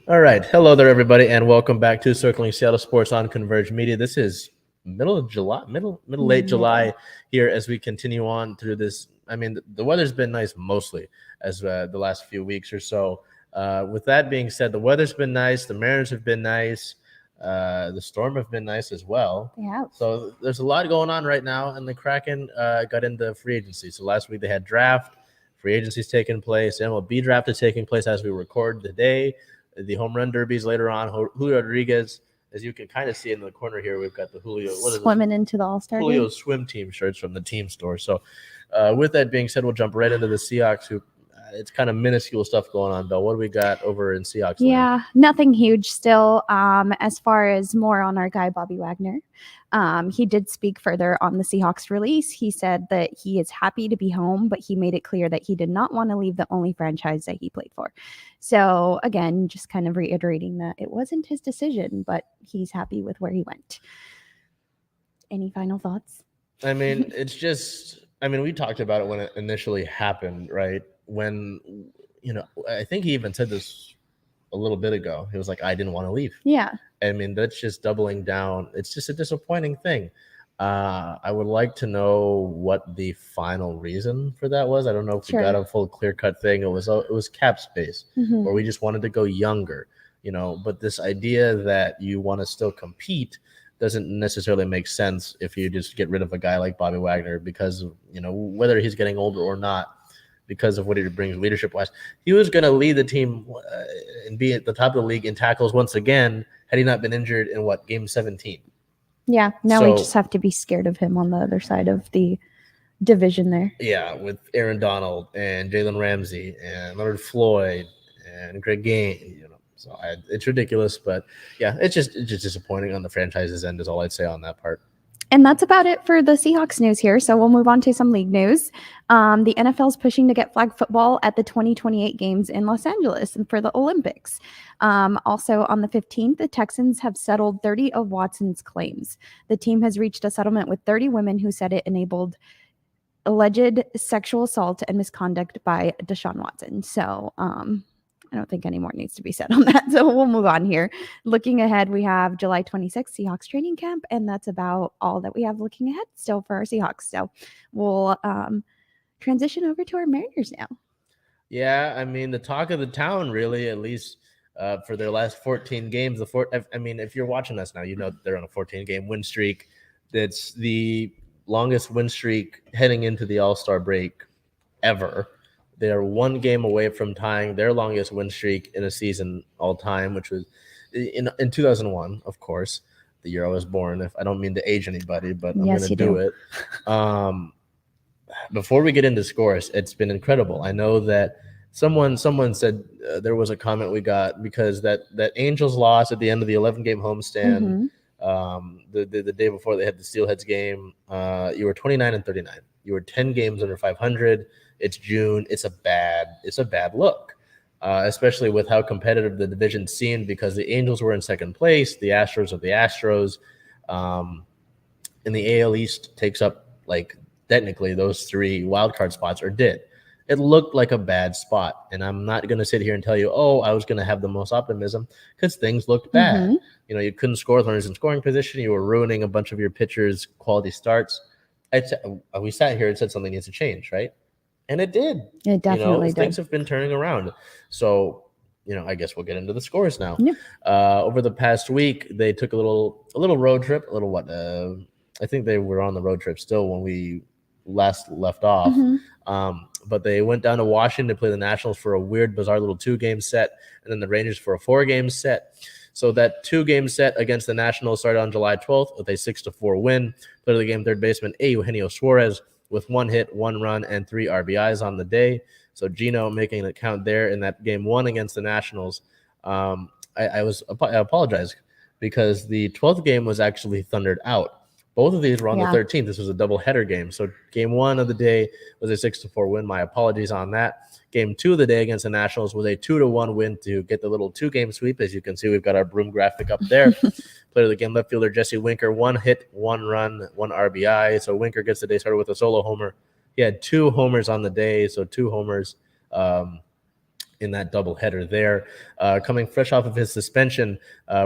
All right. Hello there, everybody, and welcome back to Circling Seattle Sports on Converge Media. This is middle of July, late July here as we continue on through this. I mean, the weather's been nice mostly as the last few weeks or so. With that being said, the weather's been nice. The Mariners have been nice. The Storm have been nice as well. Yeah. So there's a lot going on right now, and the Kraken got into free agency. So last week they had draft. Free agency's taking place. MLB draft is taking place as we record today. The home run derbies later on. Julio Rodriguez, as you can kind of see in the corner here, we've got the Julio swimming into the All-Star Julio game. swim team shirts from the team store. So with that being said, we'll jump right into the Seahawks, who it's kind of minuscule stuff going on, Bill. What do we got over in Seahawks land? Yeah, nothing huge still. As far as more on our guy, Bobby Wagner, he did speak further on the Seahawks release. He said that he is happy to be home, but he made it clear that he did not want to leave the only franchise that he played for. So again, just kind of reiterating that it wasn't his decision, but he's happy with where he went. Any final thoughts? I mean, it's just, I mean, we talked about it when it initially happened, right? When, you know, I think he even said this a little bit ago. He was like, I didn't want to leave. Yeah. I mean, that's just doubling down. It's just a disappointing thing. I would like to know what the final reason for that was. I don't know if we got a full clear-cut thing. It was cap space, or we just wanted to go younger, you know. But this idea that you want to still compete doesn't necessarily make sense if you just get rid of a guy like Bobby Wagner because, you know, whether he's getting older or not, because of what he brings leadership-wise. He was going to lead the team and be at the top of the league in tackles once again had he not been injured in, game 17. Yeah, now we just have to be scared of him on the other side of the division there. Yeah, with Aaron Donald and Jalen Ramsey and Leonard Floyd and Greg Gaines, you know. So it's ridiculous, but yeah, it's just disappointing on the franchise's end is all I'd say on that part. And that's about it for the Seahawks news here. So we'll move on to some league news. The NFL is pushing to get flag football at the 2028 games in Los Angeles and for the Olympics. Also on the 15th, the Texans have settled 30 of Watson's claims. The team has reached a settlement with 30 women who said it enabled alleged sexual assault and misconduct by Deshaun Watson. So, I don't think any more needs to be said on that. So we'll move on here. Looking ahead, we have July 26th Seahawks training camp, and that's about all that we have looking ahead still for our Seahawks. So we'll transition over to our Mariners now. Yeah, I mean, the talk of the town, really, at least for their last 14 games. I mean, if you're watching us now, you know they're on a 14-game win streak. That's the longest win streak heading into the All-Star break ever. They are one game away from tying their longest win streak in a season all time, which was in 2001, of course, the year I was born. If I don't mean to age anybody, but I'm going to do it. Before we get into scores, it's been incredible. I know that someone said there was a comment we got because that Angels loss at the end of the 11-game homestand, the day before they had the Steelheads game, you were 29-39. You were 10 games under 500. It's June. It's a bad look, especially with how competitive the division seemed because the Angels were in second place. The Astros are the Astros. And the AL East takes up, like, technically those three wildcard spots, or did. It looked like a bad spot. And I'm not going to sit here and tell you, I was going to have the most optimism because things looked bad. You know, you couldn't score runners in scoring position. You were ruining a bunch of your pitchers' quality starts. We sat here and said something needs to change, right? And it did. It definitely did. Things have been turning around. So, you know, I guess we'll get into the scores now. Yeah. Over the past week, they took a little road trip. I think they were on the road trip still when we last left off. But they went down to Washington to play the Nationals for a weird, bizarre little 2-game set, and then the Rangers for a 4-game set. So that 2-game set against the Nationals started on July 12th with a 6-4 win. Player of the game, third baseman Eugenio Suarez, with 1 hit, 1 run, and 3 RBIs on the day. So Gino making an account there in that game 1 against the Nationals. I apologize because the 12th game was actually thundered out. Both of these were on the 13th. This was a doubleheader game. So game 1 of the day was a 6-4 win. My apologies on that. Game 2 of the day against the Nationals was a 2-1 win to get the little 2-game sweep. As you can see, we've got our broom graphic up there. Player of the game, left fielder Jesse Winker, 1 hit, 1 run, 1 RBI. So Winker gets the day started with a solo homer. He had 2 homers on the day, so 2 homers. in that doubleheader there, coming fresh off of his suspension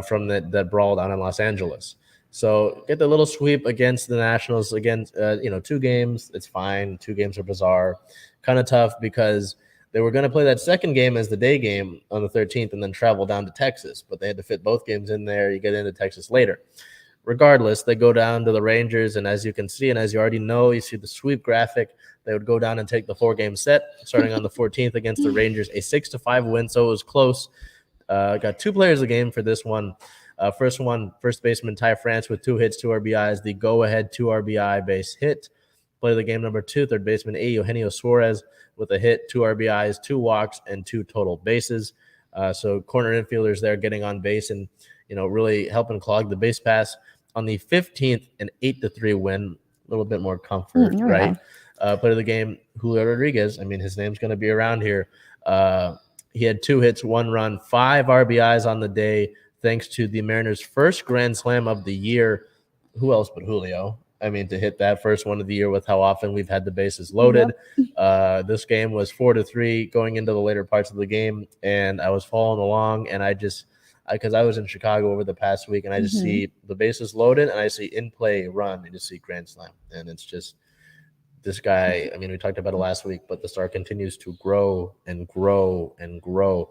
from that brawl down in Los Angeles. So get the little sweep against the Nationals. Against 2 games, it's fine. 2 games are bizarre, kind of tough because they were going to play that second game as the day game on the 13th and then travel down to Texas, but they had to fit both games in there. You get into Texas later. Regardless, they go down to the Rangers, and as you can see, and as you already know, you see the sweep graphic, they would go down and take the 4-game set starting on the 14th against the Rangers, a 6-5 win, so it was close. Got 2 players a game for this one. First baseman Ty France with 2 hits, 2 RBIs, the go-ahead 2 RBI base hit. Play of the game number 2, third baseman Eugenio Suarez with a hit, 2 RBIs, 2 walks, and 2 total bases. So corner infielders there getting on base and really helping clog the base pass. On the 15th, an 8-3 win, a little bit more comfort, right? Play of the game, Julio Rodriguez. I mean, his name's going to be around here. He had 2 hits, 1 run, 5 RBIs on the day, thanks to the Mariners' first grand slam of the year. Who else but Julio? I mean, to hit that first one of the year with how often we've had the bases loaded. Yep. This game was 4-3 going into the later parts of the game, and I was following along, and because I was in Chicago over the past week, and I just see the bases loaded, and I see in play run, and just see grand slam, and it's just this guy. I mean, we talked about it last week, but the star continues to grow and grow and grow.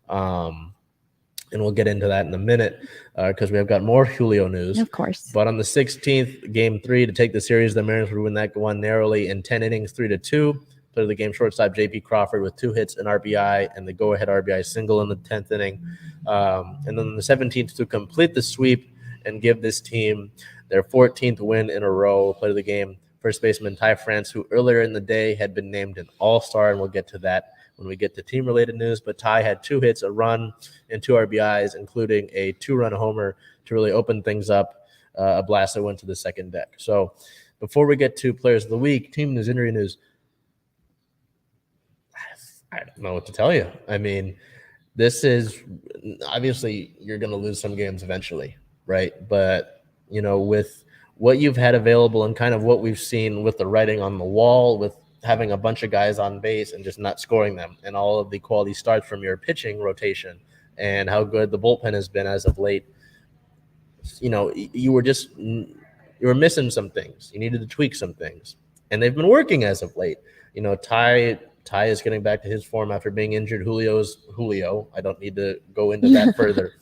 And we'll get into that in a minute because we have got more Julio news. Of course. But on the 16th, game 3 to take the series, the Mariners would win that one narrowly in 10 innings, 3-2. Play the game shortstop J.P. Crawford with 2 hits, an RBI, and the go-ahead RBI single in the 10th inning. And then the 17th to complete the sweep and give this team their 14th win in a row. Play the game first baseman Ty France, who earlier in the day had been named an all-star, and we'll get to that when we get to team-related news. But Ty had 2 hits, a run, and 2 RBIs, including a 2-run homer to really open things up, a blast that went to the second deck. So before we get to players of the week, team news, injury news, I don't know what to tell you. I mean, this is obviously you're going to lose some games eventually, right? But, with what you've had available and kind of what we've seen with the writing on the wall, with having a bunch of guys on base and just not scoring them, and all of the quality starts from your pitching rotation and how good the bullpen has been as of late, you were missing some things. You needed to tweak some things, and they've been working as of late. Ty is getting back to his form after being injured. Julio's Julio. I don't need to go into that further.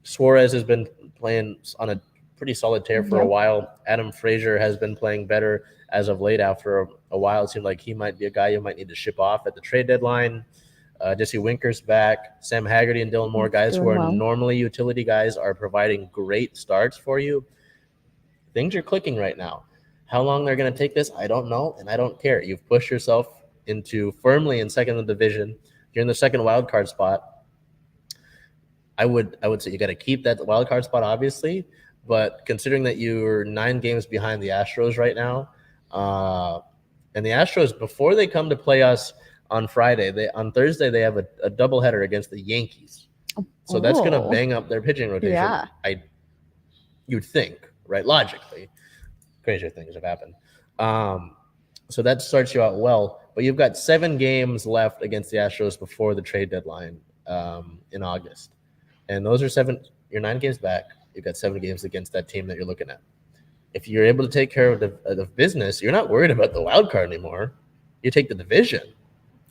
Suarez has been playing on a pretty solid tear for a while. Adam Frazier has been playing better as of late. After a while, it seemed like he might be a guy you might need to ship off at the trade deadline. Jesse Winker's back. Sam Haggerty and Dylan Moore, guys who are normally utility guys, are providing great starts for you. Things are clicking right now. How long they're going to take this, I don't know, and I don't care. You've pushed yourself into firmly in second in the division. You're in the second wild card spot. I would say you got to keep that wild card spot, obviously, but considering that you're 9 games behind the Astros right now, and the Astros, before they come to play us on Friday, on Thursday they have a doubleheader against the Yankees. So that's going to bang up their pitching rotation. Yeah. You'd think, right? Logically, crazier things have happened. So that starts you out well. But you've got 7 games left against the Astros before the trade deadline in August. And those are you're 9 games back. You've got 7 games against that team that you're looking at. If you're able to take care of the business, you're not worried about the wild card anymore. You take the division.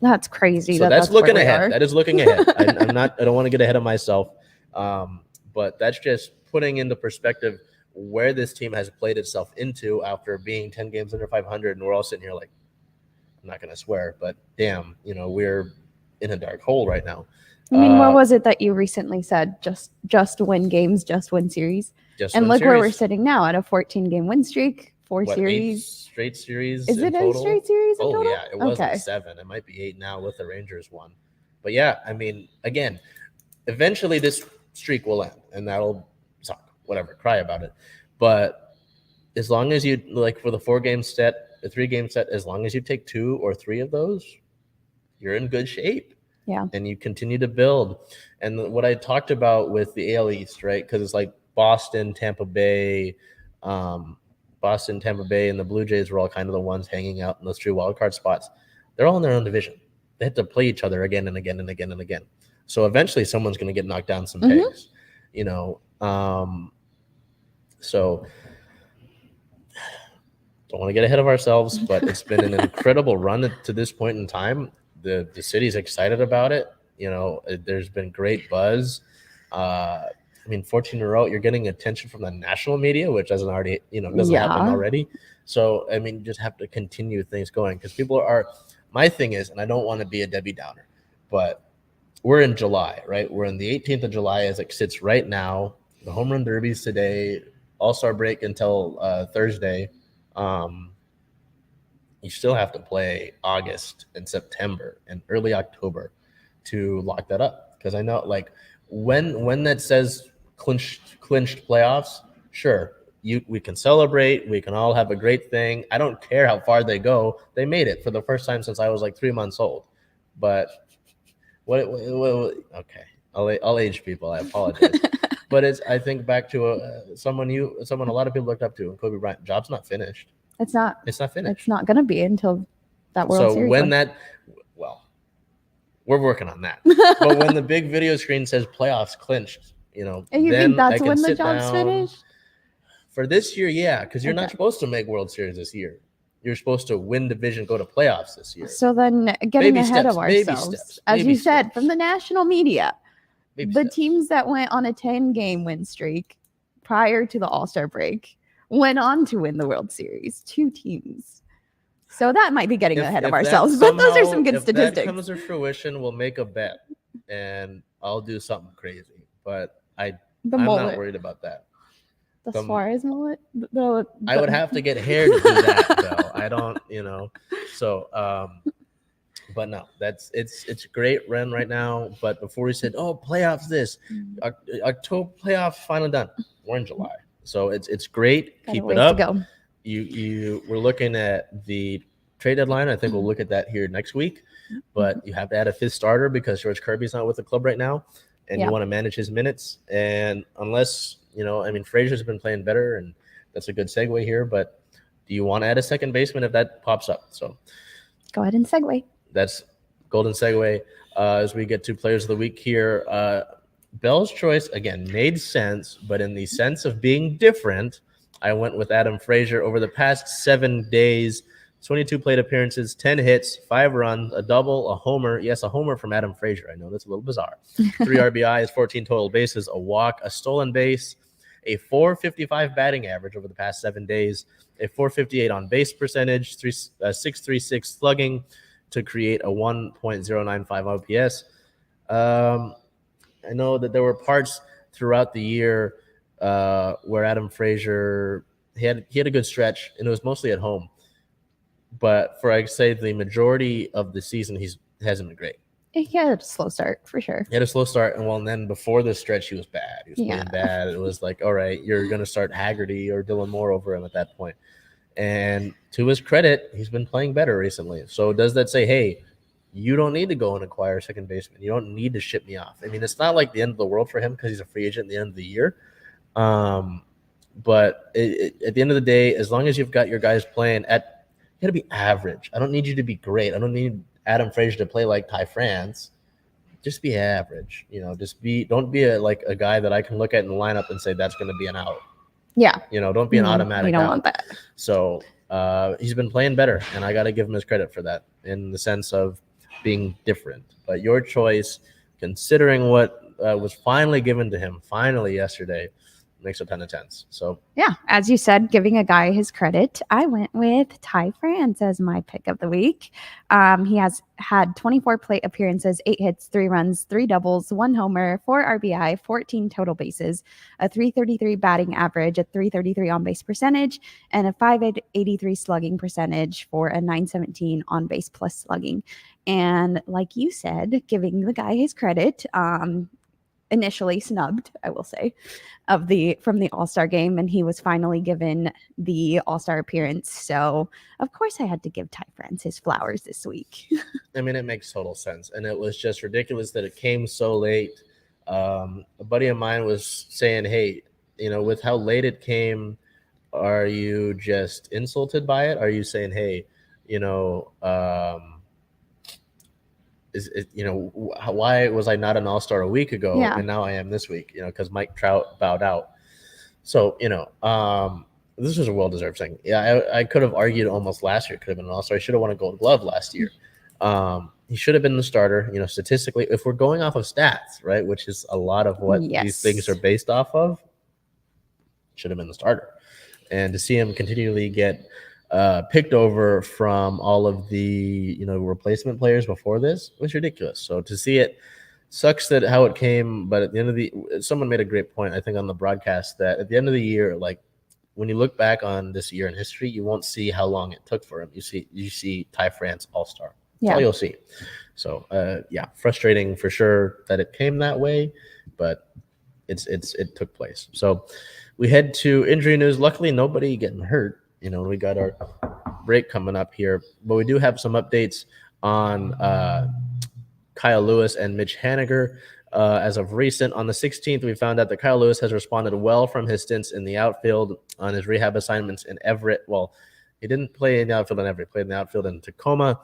That's crazy. So that's looking ahead. That is looking ahead. I don't want to get ahead of myself. But that's just putting into perspective where this team has played itself into after being 10 games under 500. And we're all sitting here like, I'm not going to swear, but damn, we're in a dark hole right now. I mean, what was it that you recently said? Just win games, just win series. And look where we're sitting now at a 14-game win streak, 4 series. 8 straight series. Is it 8 straight series in total? Yeah, it was 7. It might be 8 now with the Rangers one. But yeah, I mean, again, eventually this streak will end, and that'll suck. Whatever, cry about it. But as long as you, like for the 4-game set, the 3-game set, as long as you take 2 or 3 of those, you're in good shape. Yeah. And you continue to build. And what I talked about with the AL East, right? Because it's like Boston, Tampa Bay, and the Blue Jays were all kind of the ones hanging out in those 3 wildcard spots. They're all in their own division. they had to play each other again and again and again and again. So eventually someone's going to get knocked down some pegs, you know. So don't want to get ahead of ourselves, but it's been an incredible run to this point in time. The city's excited about it. You know, there's been great buzz. I mean, 14 in a row, you're getting attention from the national media, which doesn't happen already. So, I mean, you just have to continue things going because people are. My thing is, and I don't want to be a Debbie Downer, but we're in July, right? We're in the 18th of July as it sits right now. The home run derby's today, All-Star break until Thursday. You still have to play August and September and early October to lock that up. Because I know, like, when that says clinched playoffs, sure, we can celebrate. We can all have a great thing. I don't care how far they go. They made it for the first time since I was like 3 months old. But okay, I'll age people. I apologize. But I think back to someone a lot of people looked up to, Kobe Bryant. Job's not finished. It's not finished. It's not going to be until that World Series. So we're working on that. But when the big video screen says playoffs clinched, you know, and you then think that's I can when the sit job's down. finished? For this year, yeah, because you're not supposed to make World Series this year. You're supposed to win division, go to playoffs this year. So then getting ahead of ourselves, as you said, from the national media, the teams that went on a 10-game win streak prior to the All-Star break went on to win the World Series. 2 teams. So that might be getting ahead of ourselves, but those are some good statistics. If that comes to fruition, we'll make a bet, and I'll do something crazy. But I'm not worried about that. The Suarez mullet? I would have to get hair to do that, though. I don't, you know. So, but no, it's a great run right now. But before we said, oh, playoffs, October playoffs finally done. We're in July, so it's great. Keep it up. We're looking at the trade deadline. I think we'll look at that here next week. But you have to add a 5th starter because George Kirby's not with the club right now, and you want to manage his minutes. And unless Frazier's been playing better, and that's a good segue here. But do you want to add a second baseman if that pops up? So go ahead and segue. That's golden segue as we get to players of the week here. Bell's choice, again, made sense, but in the sense of being different, I went with Adam Frazier. Over the past 7 days, 22 plate appearances, 10 hits, 5 runs, a double, a homer. Yes, a homer from Adam Frazier. I know that's a little bizarre. 3 RBIs, 14 total bases, a walk, a stolen base, a .455 batting average over the past 7 days, a .458 on base percentage, 636 slugging to create a 1.095 OPS. I know that there were parts throughout the year where Adam Frazier he had a good stretch, and it was mostly at home. But for I'd say the majority of the season, he hasn't been great. He had a slow start for sure. He had a slow start, and then before the stretch, he was bad. He was playing bad. It was like, all right, you're going to start Haggerty or Dylan Moore over him at that point. And to his credit, he's been playing better recently. So does that say, hey, you don't need to go and acquire a second baseman. You don't need to ship me off. I mean, it's not like the end of the world for him because he's a free agent at the end of the year. But at the end of the day, as long as you've got your guys playing you got to be average. I don't need you to be great. I don't need Adam Frazier to play like Ty France. Just be average. Don't be a guy that I can look at in the lineup and say that's going to be an out. Yeah. Don't be an automatic out. We don't want that. So he's been playing better, and I got to give him his credit for that in the sense of being different. But your choice, considering what was finally given to him yesterday, makes a ton of sense. So yeah, as you said, giving a guy his credit, I went with Ty France as my pick of the week. He has had 24 plate appearances, 8 hits, 3 runs, 3 doubles, 1 homer, 4 RBI, 14 total bases, a .333 batting average, a .333 on base percentage, and a .583 slugging percentage for a .917 on base plus slugging. And like you said, giving the guy his credit, initially snubbed, I will say, from the All-Star game, and he was finally given the All-Star appearance. So of course I had to give Ty France his flowers this week. I mean, it makes total sense, and it was just ridiculous that it came so late. A buddy of mine was saying, hey, with how late it came, are you just insulted by it? Are you saying, hey, why was I not an all-star a week ago Yeah. and now I am this week? Because Mike Trout bowed out. So, this was a well-deserved thing. Yeah, I could have argued almost last year could have been an all-star. He should have won a Gold Glove last year. He should have been the starter. Statistically, if we're going off of stats, right, which is a lot of what these things are based off of, should have been the starter. And to see him continually get picked over from all of the replacement players before this was ridiculous. So to see it sucks that how it came, but at the end of someone made a great point, I think, on the broadcast, that at the end of the year, like when you look back on this year in history, you won't see how long it took for him. You see Ty France all-star. That's all you'll see. So frustrating for sure that it came that way, but it took place. So we head to injury news. Luckily, nobody getting hurt. We got our break coming up here, but we do have some updates on Kyle Lewis and Mitch Haniger. As of recent, on the 16th, we found out that Kyle Lewis has responded well from his stints in the outfield on his rehab assignments in Everett. Well, he didn't play in the outfield in Everett, he played in the outfield in Tacoma.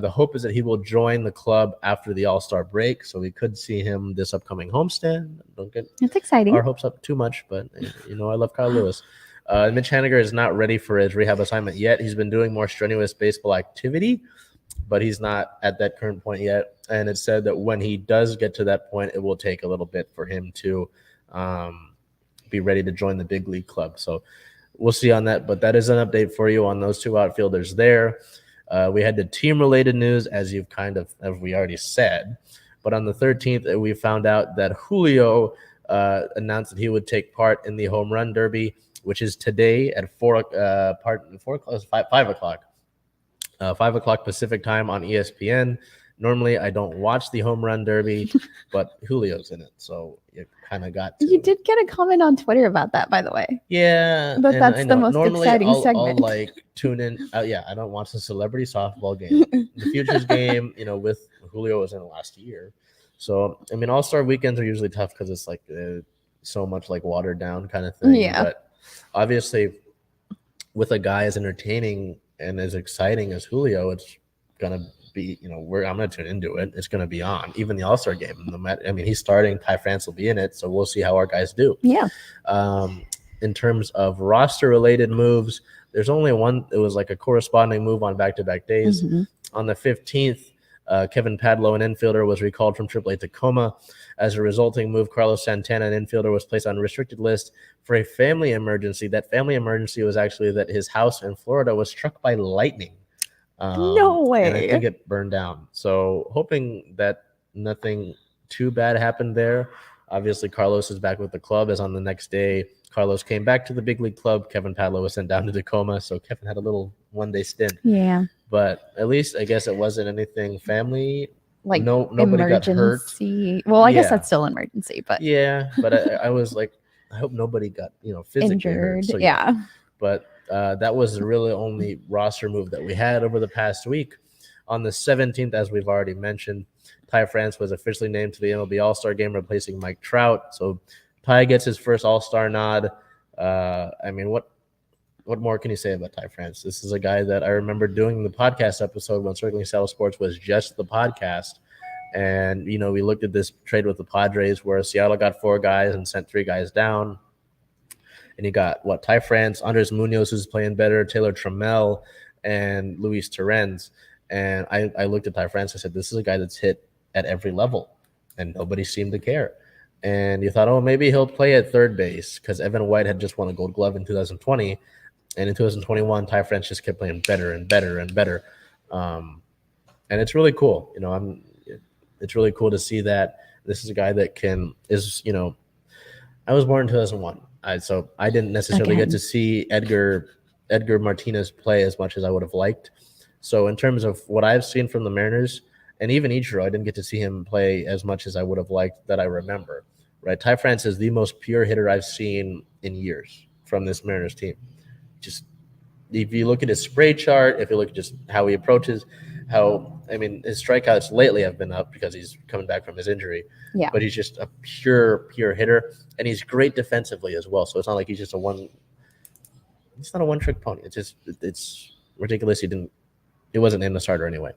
The hope is that he will join the club after the All-Star break, so we could see him this upcoming homestand. Don't get exciting. Our hopes up too much, but I love Kyle Lewis. Mitch Haniger is not ready for his rehab assignment yet. He's been doing more strenuous baseball activity, but he's not at that current point yet. And it's said that when he does get to that point, it will take a little bit for him to be ready to join the big league club. So we'll see on that. But that is an update for you on those two outfielders there. We had the team-related news, as we already said. But on the 13th, we found out that Julio announced that he would take part in the home run derby, which is today at 5 o'clock. 5 o'clock Pacific time on ESPN. Normally, I don't watch the home run derby, but Julio's in it, so you kind of got to. You did get a comment on Twitter about that, by the way. Yeah. But that's the most exciting segment. I'll tune in. I don't watch the celebrity softball game. The Futures game, with Julio was in last year. So, All-Star weekends are usually tough because it's like so much like watered down kind of thing. Yeah. But obviously, with a guy as entertaining and as exciting as Julio, it's gonna be, I'm gonna tune into it. It's gonna be on even the All-Star game. No matter, he's starting. Ty France will be in it, so we'll see how our guys do. Yeah. In terms of roster-related moves, there's only one. It was like a corresponding move on back-to-back days. Mm-hmm. On the 15th, Kevin Padlow, an infielder, was recalled from AAA Tacoma. As a resulting move, Carlos Santana, an infielder, was placed on a restricted list for a family emergency. That family emergency was actually that his house in Florida was struck by lightning. No way. And I think it burned down. So hoping that nothing too bad happened there. Obviously, Carlos is back with the club, as on the next day, Carlos came back to the big league club. Kevin Padlow was sent down to Tacoma. So Kevin had a little one-day stint. Yeah. But at least I guess it wasn't anything family. Like nobody got hurt. Well, I guess that's still an emergency, but yeah. But I was like, I hope nobody got physically injured. hurt. So, yeah. But that was the really only roster move that we had over the past week. On the 17th, as we've already mentioned, Ty France was officially named to the MLB All-Star game, replacing Mike Trout. So Ty gets his first All-Star nod. What more can you say about Ty France? This is a guy that I remember doing the podcast episode when CirclingSeattleSport was just the podcast. And, we looked at this trade with the Padres where Seattle got 4 guys and sent 3 guys down. And you got, Ty France, Andres Munoz, who's playing better, Taylor Trammell, and Luis Torrens. And I looked at Ty France and said, this is a guy that's hit at every level. And nobody seemed to care. And you thought, maybe he'll play at third base because Evan White had just won a Gold Glove in 2020. And in 2021, Ty France just kept playing better and better and better. And it's really cool. It's really cool to see that this is a guy that I was born in 2001. So I didn't necessarily get to see Edgar Martinez play as much as I would have liked. So in terms of what I've seen from the Mariners, and even Ichiro, I didn't get to see him play as much as I would have liked that I remember. Right? Ty France is the most pure hitter I've seen in years from this Mariners team. Just if you look at his spray chart, if you look at just how he approaches, his strikeouts lately have been up because he's coming back from his injury. Yeah. But he's just a pure hitter, and he's great defensively as well. So it's not like he's just it's not a one-trick pony. It's ridiculous. He wasn't in the starter anyway.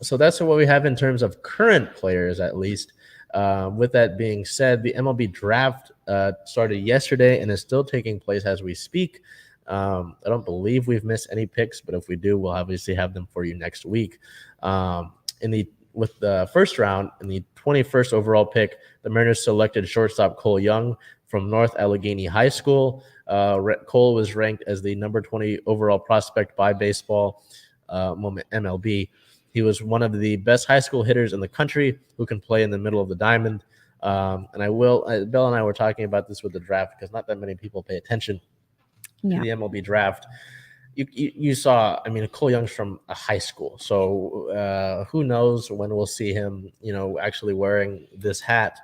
So that's what we have in terms of current players, at least. With that being said, the MLB draft started yesterday and is still taking place as we speak. I don't believe we've missed any picks, but if we do, we'll obviously have them for you next week. With the first round, in the 21st overall pick, the Mariners selected shortstop Cole Young from North Allegheny High School. Cole was ranked as the number 20 overall prospect by Baseball MLB. He was one of the best high school hitters in the country who can play in the middle of the diamond. And Bill and I were talking about this with the draft because not that many people pay attention to the MLB draft. You saw, I mean, Cole Young's from a high school, so who knows when we'll see him, actually wearing this hat.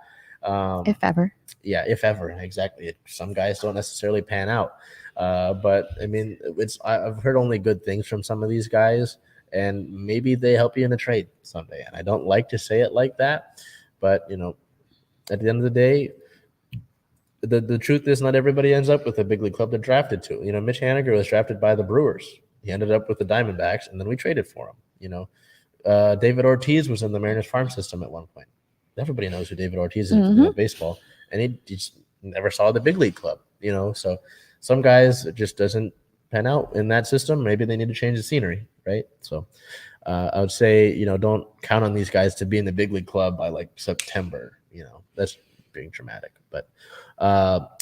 If ever. Yeah, if ever, exactly. Some guys don't necessarily pan out, but I mean, I've heard only good things from some of these guys, and maybe they help you in a trade someday. And I don't like to say it like that, but at the end of the day, the truth is not everybody ends up with a big league club they're drafted to. Mitch Haniger was drafted by the Brewers. He ended up with the Diamondbacks, and then we traded for him. David Ortiz was in the Mariners farm system at one point. Everybody knows who David Ortiz is in baseball, and he just never saw the big league club. So some guys, it just doesn't pan out in that system. Maybe they need to change the scenery, right? So I would say, don't count on these guys to be in the big league club by like September. That's being dramatic. But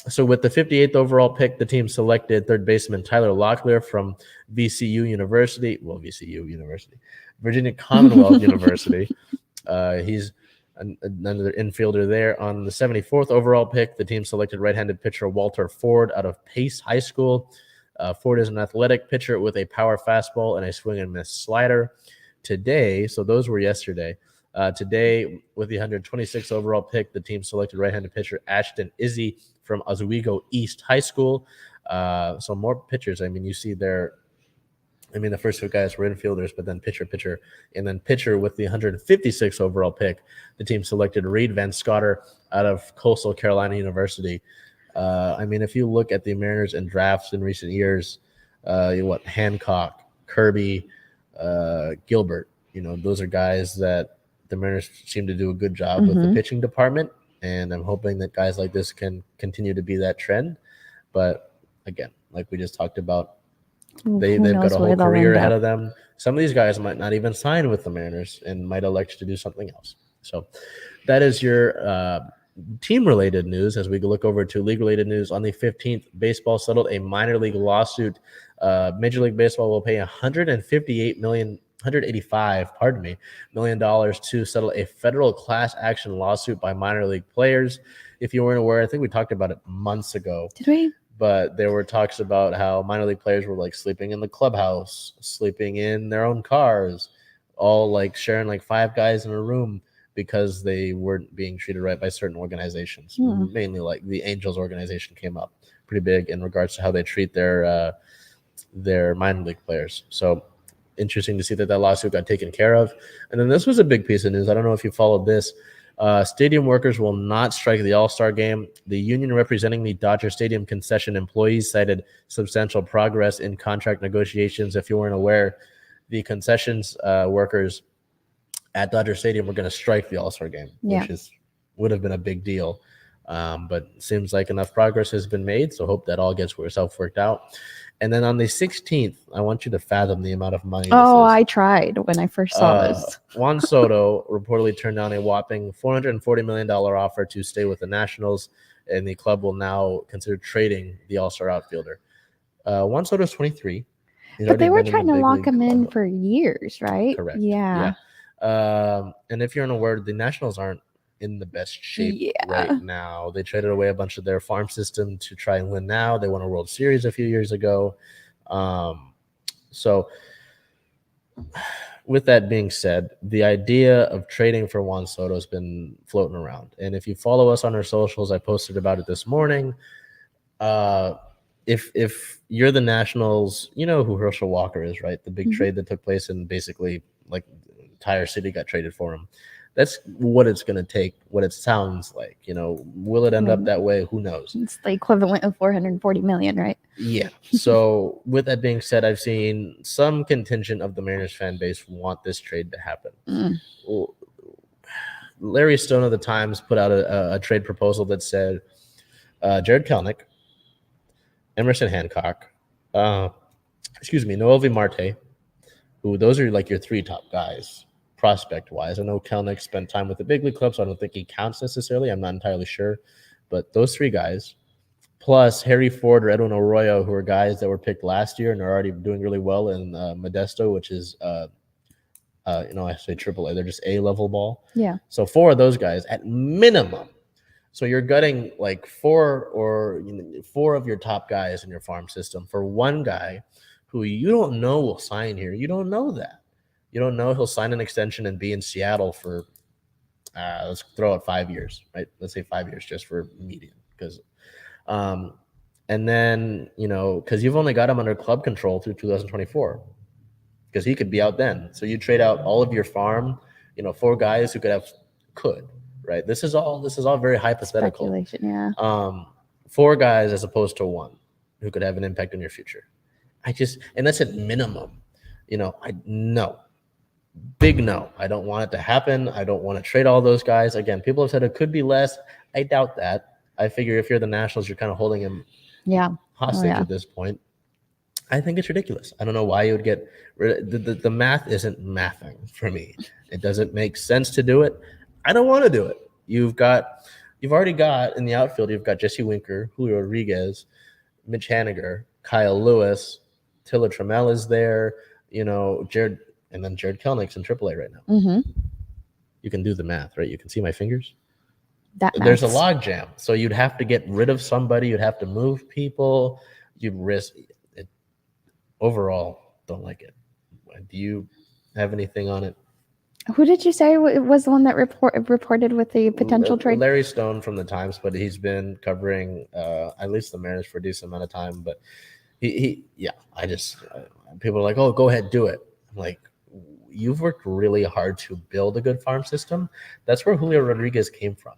so with the 58th overall pick, the team selected third baseman Tyler Locklear from Virginia Commonwealth University. He's another infielder there. On the 74th overall pick, the team selected right-handed pitcher Walter Ford out of Pace High School. Ford is an athletic pitcher with a power fastball and a swing and miss slider. Today, so those were yesterday. Today, with the 126th overall pick, the team selected right-handed pitcher Ashton Izzy from Oswego East High School. So more pitchers. I mean, you see there. I mean, the first two guys were infielders, but then pitcher, and then pitcher with the 156th overall pick, the team selected Reed Van Scotter out of Coastal Carolina University. I mean, if you look at the Mariners and drafts in recent years, Hancock, Kirby, Gilbert, those are guys that the Mariners seem to do a good job with the pitching department, and I'm hoping that guys like this can continue to be that trend. But again, like we just talked about, they've got a whole career ahead of them. Some of these guys might not even sign with the Mariners and might elect to do something else. So that is your team-related news. As we look over to league-related news, on the 15th, baseball settled a minor league lawsuit. Major League Baseball will pay $185 million to settle a federal class action lawsuit by minor league players. If you weren't aware, I think we talked about it months ago. Did we? But there were talks about how minor league players were like sleeping in the clubhouse, sleeping in their own cars, all like sharing like 5 guys in a room because they weren't being treated right by certain organizations. Mainly like the Angels organization came up pretty big in regards to how they treat their minor league players. So interesting to see that lawsuit got taken care of. And then this was a big piece of news. I don't know if you followed this. Stadium workers will not strike the All-Star game. The union representing the Dodger Stadium concession employees cited substantial progress in contract negotiations. If you weren't aware, the concessions workers at Dodger Stadium were going to strike the All-Star game, which would have been a big deal. But it seems like enough progress has been made, so hope that all gets yourself worked out. And then on the 16th, I want you to fathom the amount of money. I tried when I first saw this. Juan Soto reportedly turned down a whopping $440 million offer to stay with the Nationals, and the club will now consider trading the All-Star outfielder. Juan Soto's 23. But they were trying to lock him in for years, right? Correct. Yeah. And if you're unaware, the Nationals aren't in the best shape right now. They traded away a bunch of their farm system to try and win now. They won a World Series a few years ago. So with that being said, the idea of trading for Juan Soto has been floating around. And if you follow us on our socials, I posted about it this morning. If you're the Nationals, you know who Herschel Walker is, right? The big trade that took place, and basically like the entire city got traded for him. That's what it's going to take, what it sounds like. Will it end up that way? Who knows? It's the equivalent of $440 million, right? Yeah. So with that being said, I've seen some contingent of the Mariners fan base want this trade to happen. Larry Stone of the Times put out a trade proposal that said Jared Kelenic, Emerson Hancock, Noelvi Marte, who those are like your three top guys prospect-wise. I know Kelenic spent time with the big league club, so I don't think he counts necessarily. I'm not entirely sure. But those three guys, plus Harry Ford or Edwin Arroyo, who are guys that were picked last year and are already doing really well in Modesto, which is I say AAA. They're just A-level ball. Yeah. So 4 of those guys at minimum. So you're gutting like 4 of your top guys in your farm system for one guy who you don't know will sign here. You don't know that. You don't know he'll sign an extension and be in Seattle for, let's throw out 5 years, right? Let's say 5 years just for median. Because, and then, because you've only got him under club control through 2024. Because he could be out then. So you trade out all of your farm, 4 guys who could, right? This is all very hypothetical. Speculation, yeah. 4 guys as opposed to 1 who could have an impact on your future. And that's at minimum. Big no. I don't want it to happen. I don't want to trade all those guys. Again, people have said it could be less. I doubt that. I figure if you're the Nationals, you're kind of holding him hostage at this point. I think it's ridiculous. I don't know why you would get rid of the math isn't mathing for me. It doesn't make sense to do it. I don't want to do it. You've already got in the outfield, you've got Jesse Winker, Julio Rodriguez, Mitch Haniger, Kyle Lewis, Tilla Trammell is there, Jared Kelenic's in AAA right now. Mm-hmm. You can do the math, right? You can see my fingers. There's a log jam. So you'd have to get rid of somebody. You'd have to move people. You'd risk it. Overall, don't like it. Do you have anything on it? Who did you say was the one that reported with the potential trade? Larry Stone from the Times, but he's been covering at least the Mariners for a decent amount of time. But people are like, oh, go ahead, do it. I'm like, you've worked really hard to build a good farm system. That's where Julio Rodriguez came from.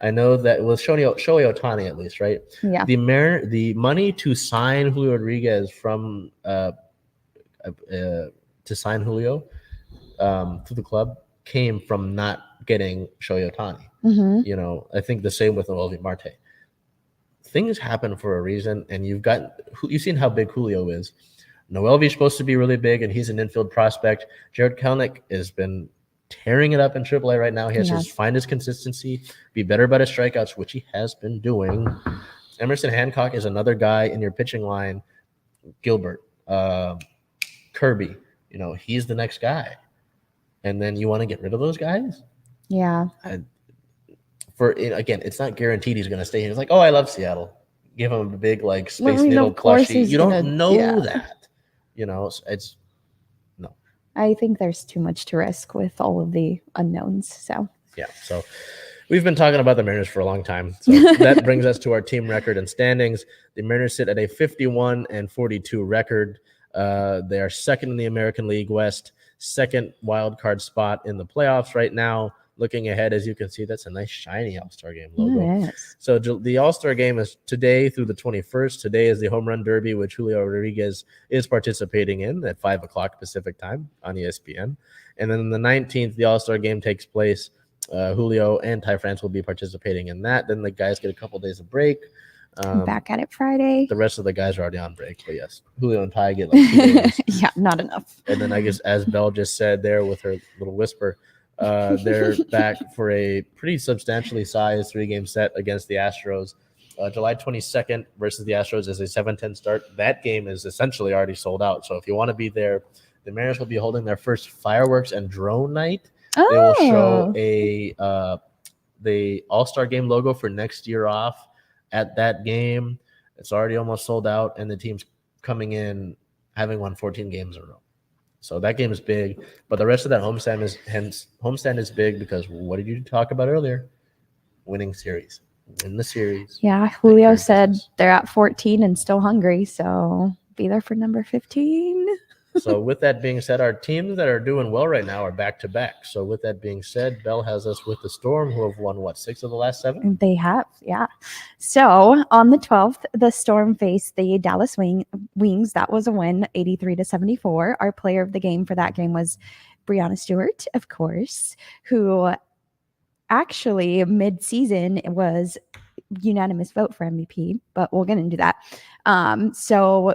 I know that with Shohei Ohtani at least, right? Yeah. The money to sign Julio Rodriguez to sign Julio to the club came from not getting Shohei Ohtani. Mm-hmm. I think the same with Noelvi Marte. Things happen for a reason, and you've seen how big Julio is. Noelvi's supposed to be really big, and he's an infield prospect. Jared Kelenic has been tearing it up in AAA right now. He has to find his consistency, be better about his strikeouts, which he has been doing. Emerson Hancock is another guy in your pitching line. Gilbert, Kirby, he's the next guy. And then you want to get rid of those guys? Yeah. Again, it's not guaranteed he's going to stay here. It's like, oh, I love Seattle. Give him a big Space Needle plushie. You don't know that. It's no. I think there's too much to risk with all of the unknowns. So yeah. So we've been talking about the Mariners for a long time. So that brings us to our team record and standings. The Mariners sit at a 51-42 record. They are second in the American League West, second wild card spot in the playoffs right now. Looking ahead, as you can see, that's a nice shiny All-Star Game logo. Yes. So the All-Star Game is today through the 21st. Today is the Home Run Derby, which Julio Rodriguez is participating in at 5 o'clock Pacific time on ESPN. And then the 19th, the All-Star Game takes place. Julio and Ty France will be participating in that. Then the guys get a couple days of break. Back at it Friday. The rest of the guys are already on break, but yes, Julio and Ty get like 2 days. Yeah, not enough. And then I guess, as Belle just said there with her little whisper, they're back for a pretty substantially sized 3-game set against the Astros. July 22nd versus the Astros is a 7:10 start. That game is essentially already sold out. So if you want to be there, the Mariners will be holding their first fireworks and drone night. Oh. They will show the All-Star Game logo for next year off at that game. It's already almost sold out, and the team's coming in having won 14 games in a row. So that game is big, but the rest of that homestand is big because what did you talk about earlier? Winning series. Win the series. Yeah, Julio said they're at 14 and still hungry, so be there for number 15. So with that being said, our teams that are doing well right now are back to back. So with that being said, Bell has us with the Storm, who have won 6 of the last 7. They have, yeah. So on the 12th, the Storm faced the Dallas Wings. That was a win, 83-74. Our player of the game for that game was Brianna Stewart, of course, who actually mid-season was unanimous vote for MVP, but we'll get into that. So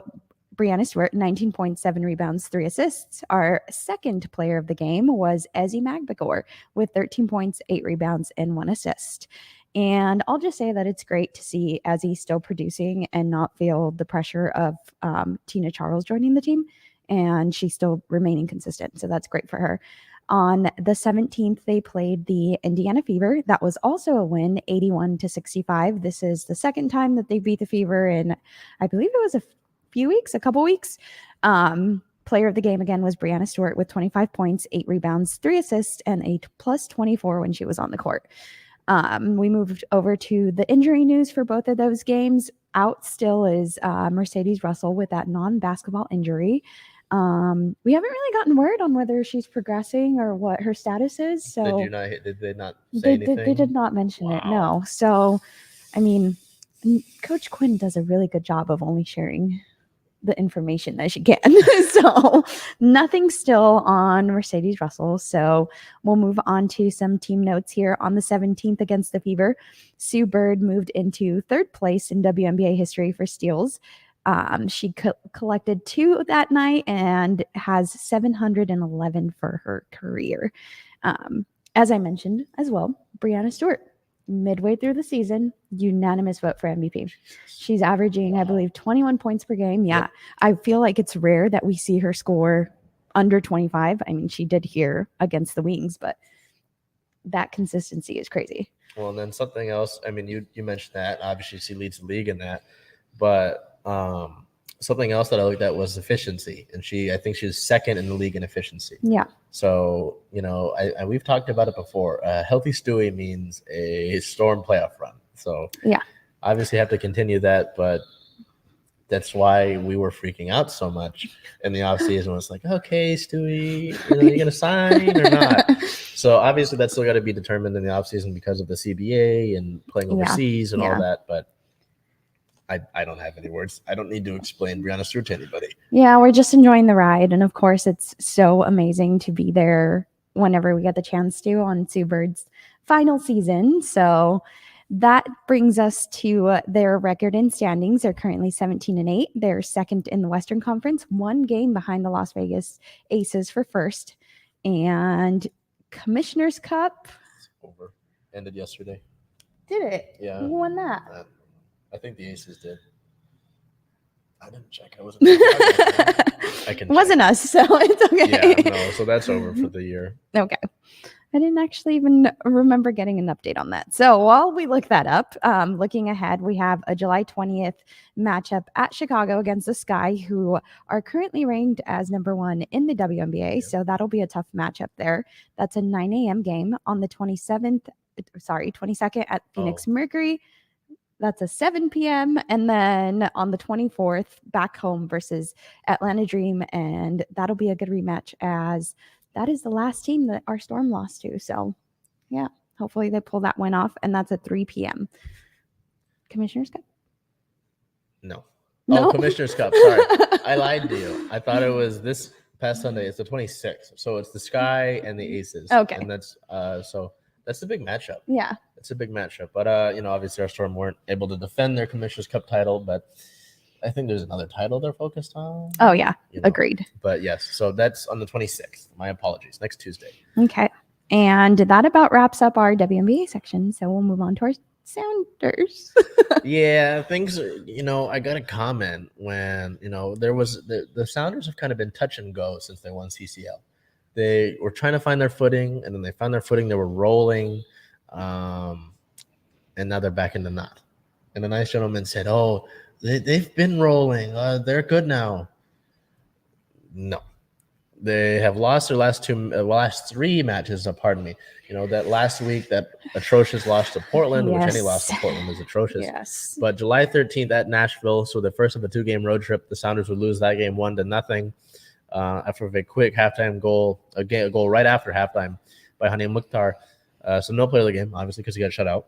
Brianna Stewart, 19.7 rebounds, 3 assists. Our second player of the game was Ezzy Magbagor with 13 points, 8 rebounds, and 1 assist. And I'll just say that it's great to see Ezzy still producing and not feel the pressure of Tina Charles joining the team. And she's still remaining consistent. So that's great for her. On the 17th, they played the Indiana Fever. That was also a win, 81-65. This is the second time that they beat the Fever in, I believe it was a couple weeks. Player of the game again was Brianna Stewart with 25 points, 8 rebounds, 3 assists, and a plus 24 when she was on the court. We moved over to the injury news for both of those games. Out still is Mercedes Russell with that non-basketball injury. We haven't really gotten word on whether she's progressing or what her status is. So Did they not say anything? They did not mention it. No. So, I mean, Coach Quinn does a really good job of only sharing the information that she can. So nothing still on Mercedes Russell. So we'll move on to some team notes here. On the 17th against the Fever, Sue Bird moved into 3rd place in WNBA history for steals. She collected 2 that night and has 711 for her career. As I mentioned as well, Brianna Stewart, midway through the season, unanimous vote for MVP. She's averaging, I believe, 21 points per game. Yeah. Yep. I feel like it's rare that we see her score under 25. I mean, she did here against the Wings, but that consistency is crazy. Well, and then something else, I mean, you mentioned that. Obviously, she leads the league in that. But something else that I looked at was efficiency. And I think she was 2nd in the league in efficiency. Yeah. So, we've talked about it before. Healthy Stewie means a Storm playoff run. So, yeah, obviously have to continue that. But that's why we were freaking out so much in the offseason. It's like, okay, Stewie, you're going to sign or not? So, obviously, that's still got to be determined in the offseason because of the CBA and playing overseas and all that. But I don't have any words. I don't need to explain Brianna Stewart to anybody. Yeah, we're just enjoying the ride. And of course, it's so amazing to be there whenever we get the chance to on Sue Bird's final season. So that brings us to their record and standings. They're currently 17-8. They're 2nd in the Western Conference, 1 game behind the Las Vegas Aces for 1st. And Commissioner's Cup. It's over. Ended yesterday. Did it? Yeah. Who won that? I think the Aces did. I didn't check. I wasn't. I can. It wasn't us, so it's okay. Yeah, no. So that's over for the year. Okay. I didn't actually even remember getting an update on that. So while we look that up, looking ahead, we have a July 20th matchup at Chicago against the Sky, who are currently ranked as number 1 in the WNBA. Yeah. So that'll be a tough matchup there. That's a 9 a.m. game on the 22nd at Phoenix Mercury. That's a 7 p.m. And then on the 24th, back home versus Atlanta Dream. And that'll be a good rematch as that is the last team that our Storm lost to. So, yeah, hopefully they pull that win off. And that's at 3 p.m. Commissioner's Cup? No. Oh, Commissioner's Cup. Sorry. I lied to you. I thought it was this past Sunday. It's the 26th. So it's the Sky and the Aces. Okay. And that's so that's a big matchup. Yeah. It's a big matchup. But, obviously our Storm weren't able to defend their Commissioner's Cup title, but I think there's another title they're focused on. Oh, yeah. Agreed. But, yes, so that's on the 26th. My apologies. Next Tuesday. Okay. And that about wraps up our WNBA section. So we'll move on to our Sounders. Yeah, things, I got a comment when, there was the Sounders have kind of been touch and go since they won CCL. They were trying to find their footing, and then they found their footing. They were rolling. And now they're back in the knot. And the nice gentleman said, "Oh, they've been rolling. They're good now." No, they have lost their last 3 matches. Pardon me. That last week, that atrocious loss to Portland, which any loss to Portland is atrocious. Yes. But July 13th at Nashville, so the first of a 2-game road trip, the Sounders would lose that game 1-0. after a quick halftime goal, a goal right after halftime by Hani Mukhtar. So no player of the game, obviously, because he got shut out.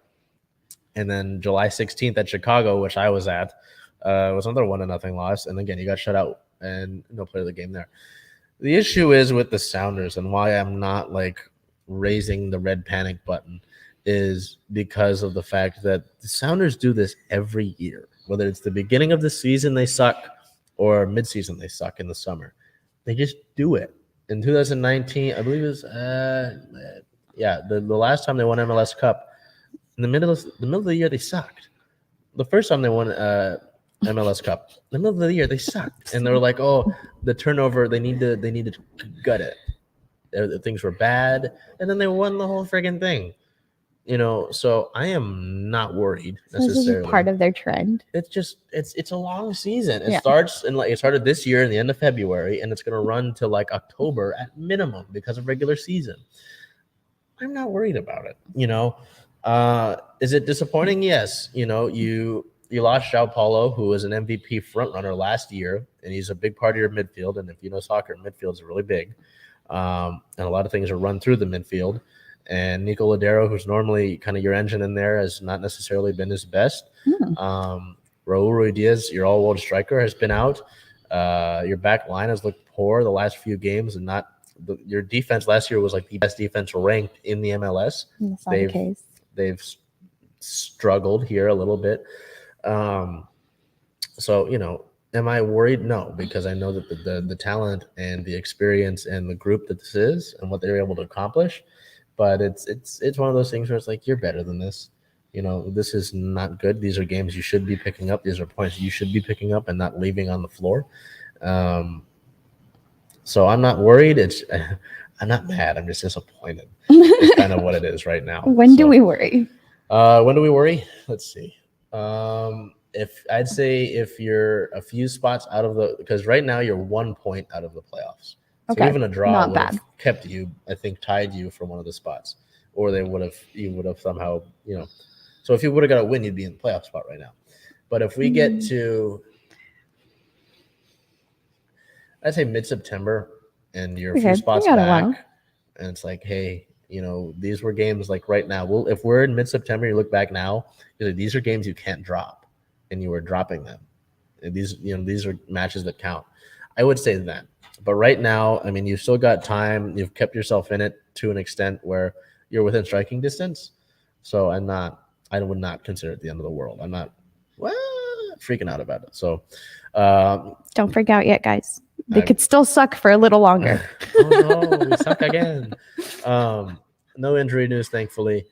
And then July 16th at Chicago, which I was at, was another 1-0 loss. And again, he got shut out and no player of the game there. The issue is with the Sounders, and why I'm not like raising the red panic button is because of the fact that the Sounders do this every year. Whether it's the beginning of the season they suck or midseason they suck in the summer. They just do it. In 2019, I believe it was the last time they won MLS Cup, in the middle of the year they sucked. The first time they won MLS Cup, in the middle of the year they sucked, and they were like, "Oh, the turnover, they need to gut it." Things were bad, and then they won the whole friggin' thing. So I am not worried necessarily. This is part of their trend. It's just it's a long season. It starts it started this year in the end of February, and it's going to run till like October at minimum because of regular season. I'm not worried about it. Is it disappointing? Yes. You lost João Paulo, who was an MVP frontrunner last year, and he's a big part of your midfield. And if you know soccer, midfields are really big, and a lot of things are run through the midfield. And Nico Ladero, who's normally kind of your engine in there, has not necessarily been his best. Raul Ruidiaz, your all-world striker, has been out. Your back line has looked poor the last few games, and your defense last year was like the best defense ranked in the MLS. That's not the case. They've struggled here a little bit. So, am I worried? No, because I know that the talent and the experience and the group that this is and what they're able to accomplish. But it's one of those things where it's like, you're better than this. This is not good. These are games you should be picking up. These are points you should be picking up and not leaving on the floor. So I'm not worried. I'm not mad. I'm just disappointed. It's kind of what it is right now. When do we worry? When do we worry? Let's see. If you're a few spots out of because right now you're 1 point out of the playoffs. So even a draw would have kept you, I think, tied you for one of the spots, or you would have somehow, So if you would have got a win, you'd be in the playoff spot right now. But if we get to, I'd say mid-September, and you're a few spots back, and it's like, hey, these were games like right now. Well, if we're in mid-September, you look back now, these are games you can't drop, and you were dropping them. And these are matches that count. I would say that. But right now, I mean, you've still got time. You've kept yourself in it to an extent where you're within striking distance. So I would not consider it the end of the world. I'm not freaking out about it. So don't freak out yet, guys. They could still suck for a little longer. Oh no, we suck again. No injury news, thankfully.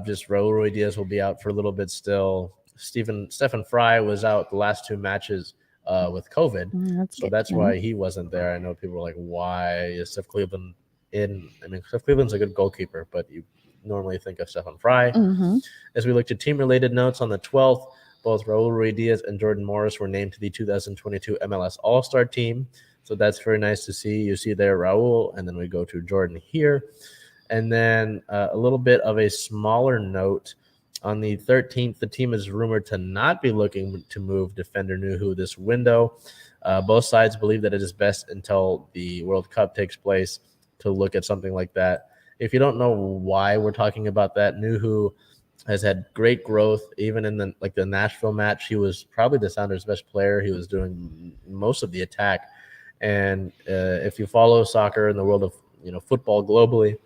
Just Raul Ruidiaz will be out for a little bit still. Stephen Fry was out the last two matches with COVID. That's why he wasn't there. I know people were like, why is Steph Cleveland in? I mean, Steph Cleveland's a good goalkeeper, but you normally think of Stephen Fry. As we look to team-related notes, on the 12th, both Raul Ruidiaz and Jordan Morris were named to the 2022 MLS All-Star team. So that's very nice to see. You see there Raul, and then we go to Jordan here. And then a little bit of a smaller note. On the 13th, the team is rumored to not be looking to move defender Nuhu this window. Both sides believe that it is best until the World Cup takes place to look at something like that. If you don't know why we're talking about that, Nuhu has had great growth. Even in the Nashville match, he was probably the Sounders' best player. He was doing most of the attack. And if you follow soccer in the world of football globally,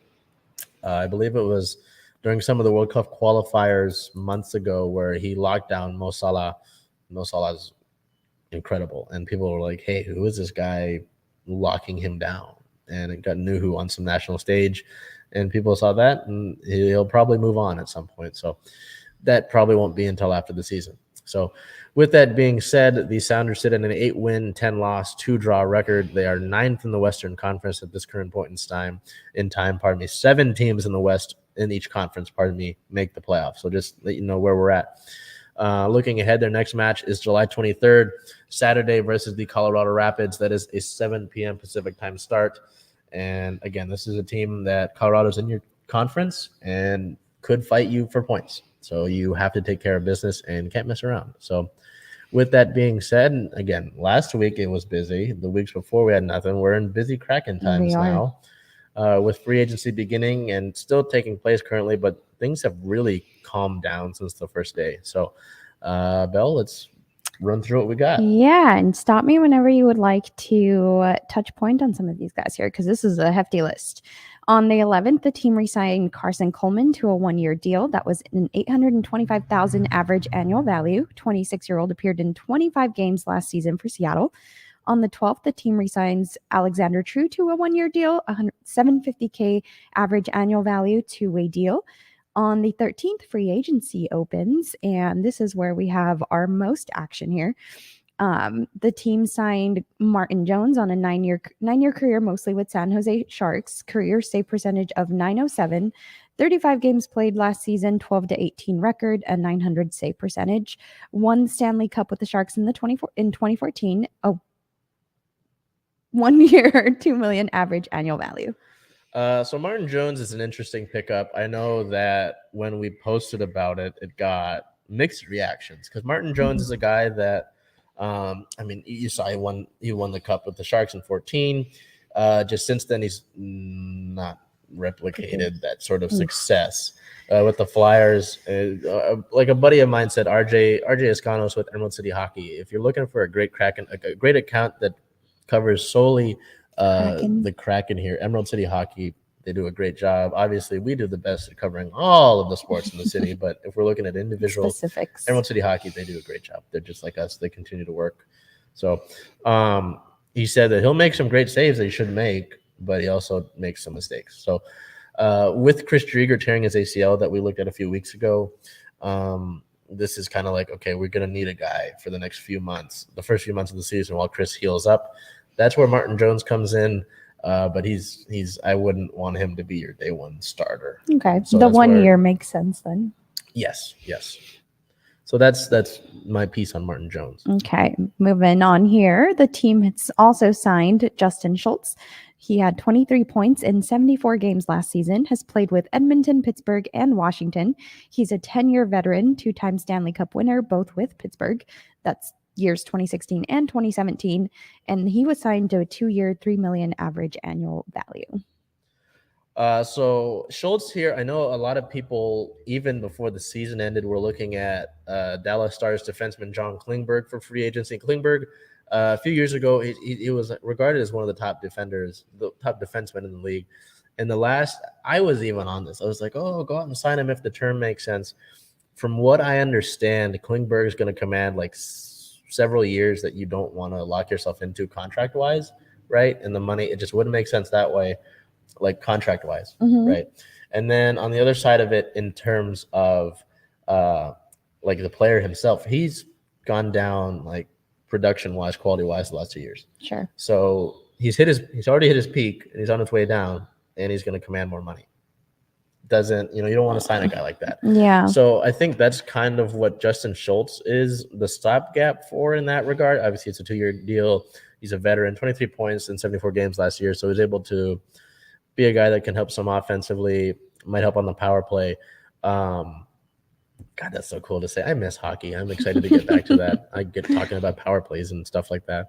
I believe it was during some of the World Cup qualifiers months ago where he locked down Mo Salah. Mo Salah's incredible. And people were like, hey, who is this guy locking him down? And it got Nuhu on some national stage. And people saw that, and he'll probably move on at some point. So that probably won't be until after the season. So with that being said, the Sounders sit in an 8-win, 10-loss, 2-draw record. They are 9th in the Western Conference at this current point in time. 7 teams in the West in each conference, make the playoffs. So just let you know where we're at. Looking ahead, their next match is July 23rd, Saturday versus the Colorado Rapids. That is a 7 p.m. Pacific time start. And again, this is a team that Colorado's in your conference and could fight you for points. So you have to take care of business and can't mess around. So with that being said, and again, last week it was busy. The weeks before we had nothing. We're in busy Kraken times now, with free agency beginning and still taking place currently, but things have really calmed down since the first day. So, Belle, let's run through what we got. Yeah, and stop me whenever you would like to touch point on some of these guys here, because this is a hefty list. On the 11th, the team re-signed Carson Coleman to a one-year deal that was an $825,000 average annual value. 26-year-old appeared in 25 games last season for Seattle. On the 12th, the team re-signs Alexander True to a one-year deal, $750K average annual value, two-way deal. On the 13th, free agency opens, and this is where we have our most action here. The team signed Martin Jones on a nine-year career, mostly with San Jose Sharks. Career save percentage of .907, 35 games played last season, 12-18 record, a .900 save percentage. Won Stanley Cup with the Sharks in 2014. A 1 year, $2 million average annual value. So Martin Jones is an interesting pickup. I know that when we posted about it, it got mixed reactions because Martin Jones is a guy that, I mean, you saw he won the cup with the Sharks in 2014. Just since then, he's not replicated that sort of success with the Flyers. Like a buddy of mine said, RJ Escanos with Emerald City Hockey. If you're looking for a great Kraken, a great account that covers solely the Kraken here, Emerald City Hockey, they do a great job. Obviously, we do the best at covering all of the sports in the city, but if we're looking at individual specifics, Emerald City Hockey, they do a great job. They're just like us. They continue to work. So he said that he'll make some great saves that he should make, but he also makes some mistakes. So with Chris Drieger tearing his ACL that we looked at a few weeks ago, this is kind of like, okay, we're going to need a guy for the next few months, the first few months of the season while Chris heals up. That's where Martin Jones comes in, but he's I wouldn't want him to be your day one starter. Okay, so the 1 year makes sense then. Yes. So that's my piece on Martin Jones. Okay, moving on here. The team has also signed Justin Schultz. He had 23 points in 74 games last season, has played with Edmonton, Pittsburgh, and Washington. He's a 10-year veteran, two-time Stanley Cup winner, both with Pittsburgh. That's years 2016 and 2017, and he was signed to a 2-year, $3 million average annual value. So Schultz here, I know a lot of people, even before the season ended, were looking at Dallas Stars defenseman John Klingberg for free agency. Klingberg, a few years ago, he was regarded as one of the top defenders, the top defenseman in the league. And I was even on this. I was like, oh, go out and sign him if the term makes sense. From what I understand, Klingberg is going to command like several years that you don't want to lock yourself into contract-wise, right? And the money, it just wouldn't make sense that way, like contract-wise, right? And then on the other side of it, in terms of like the player himself, he's gone down like production-wise, quality-wise the last 2 years. Sure. So he's already hit his peak, and he's on his way down, and he's going to command more money. You don't want to sign a guy like that. Yeah. So I think that's kind of what Justin Schultz is the stopgap for in that regard. Obviously, it's a 2-year deal. He's a veteran, 23 points in 74 games last year. So he's able to be a guy that can help some offensively, might help on the power play. God, that's so cool to say. I miss hockey. I'm excited to get back to that. I get talking about power plays and stuff like that.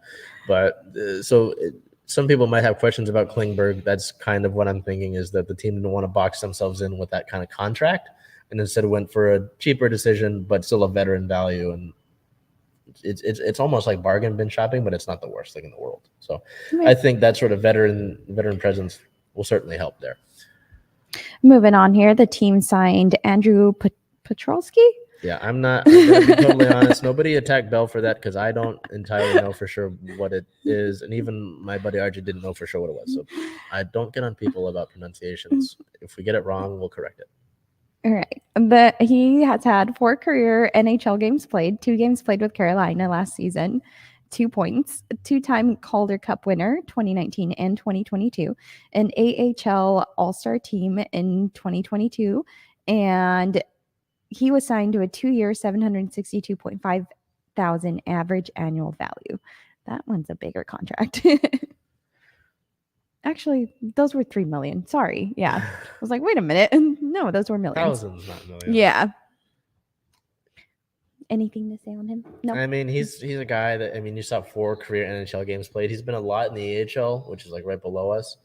But some people might have questions about Klingberg. That's kind of what I'm thinking, is that the team didn't want to box themselves in with that kind of contract and instead went for a cheaper decision, but still a veteran value. And it's almost like bargain bin shopping, but it's not the worst thing in the world. So I think that sort of veteran presence will certainly help there. Moving on here, the team signed Andrew Petrolsky. Yeah, I'm going to be totally honest. Nobody attacked Bell for that because I don't entirely know for sure what it is. And even my buddy RJ didn't know for sure what it was. So I don't get on people about pronunciations. If we get it wrong, we'll correct it. All right. But he has had 4 career NHL games played, 2 games played with Carolina last season, 2 points, 2-time Calder Cup winner, 2019 and 2022, an AHL All-Star team in 2022, and he was signed to a 2-year, $762.5 thousand average annual value. That one's a bigger contract. Actually, those were $3 million. Sorry. Yeah. I was like, wait a minute. No, those were millions. Thousands, not millions. Yeah. Anything to say on him? No. I mean, he's a guy that, I mean, you saw 4 career NHL games played. He's been a lot in the AHL, which is like right below us.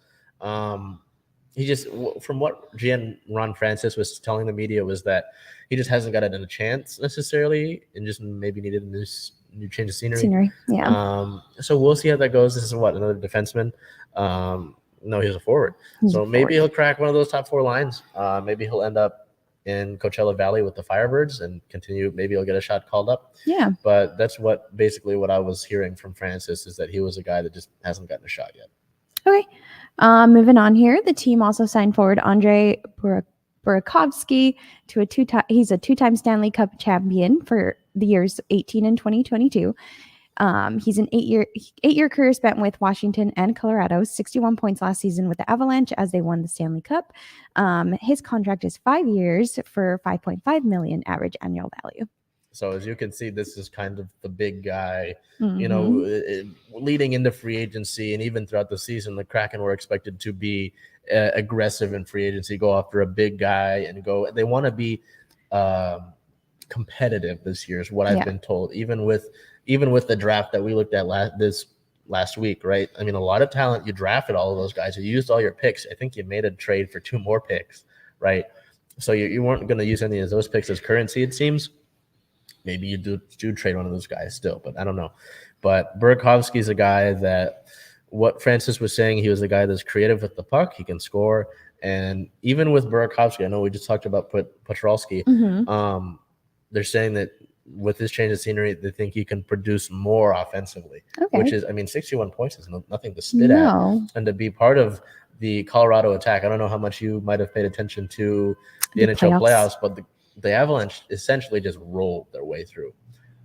He just, from what GM Ron Francis was telling the media, was that he just hasn't gotten a chance necessarily, and just maybe needed a new change of scenery. Yeah. So we'll see how that goes. This is another defenseman. No, he's a forward. Maybe he'll crack one of those top 4 lines. Maybe he'll end up in Coachella Valley with the Firebirds and continue. Maybe he'll get a shot called up. Yeah. But that's basically what I was hearing from Francis, is that he was a guy that just hasn't gotten a shot yet. Okay. Moving on here, the team also signed forward Andre Burakovsky to he's a 2-time Stanley Cup champion for the years 18 and 2022. He's an 8-year career spent with Washington and Colorado, 61 points last season with the Avalanche as they won the Stanley Cup. His contract is 5 years for $5.5 million average annual value. So as you can see, this is kind of the big guy, leading into free agency, and even throughout the season, the Kraken were expected to be aggressive in free agency, go after a big guy, and they want to be competitive this year, is what I've been told. Even with the draft that we looked at last week, right? I mean, a lot of talent. You drafted all of those guys. You used all your picks. I think you made a trade for 2 more picks, right? So you weren't going to use any of those picks as currency, it seems. Maybe you do trade one of those guys still, but I don't know. But Burakovsky's a guy that, what Francis was saying, he was a guy that's creative with the puck. He can score. And even with Burakovsky, I know we just talked about Petralski. They're saying that with this change of scenery, they think he can produce more offensively, which is, I mean, 61 points is nothing to spit at. And to be part of the Colorado attack, I don't know how much you might have paid attention to the NHL playoffs, but the Avalanche essentially just rolled their way through.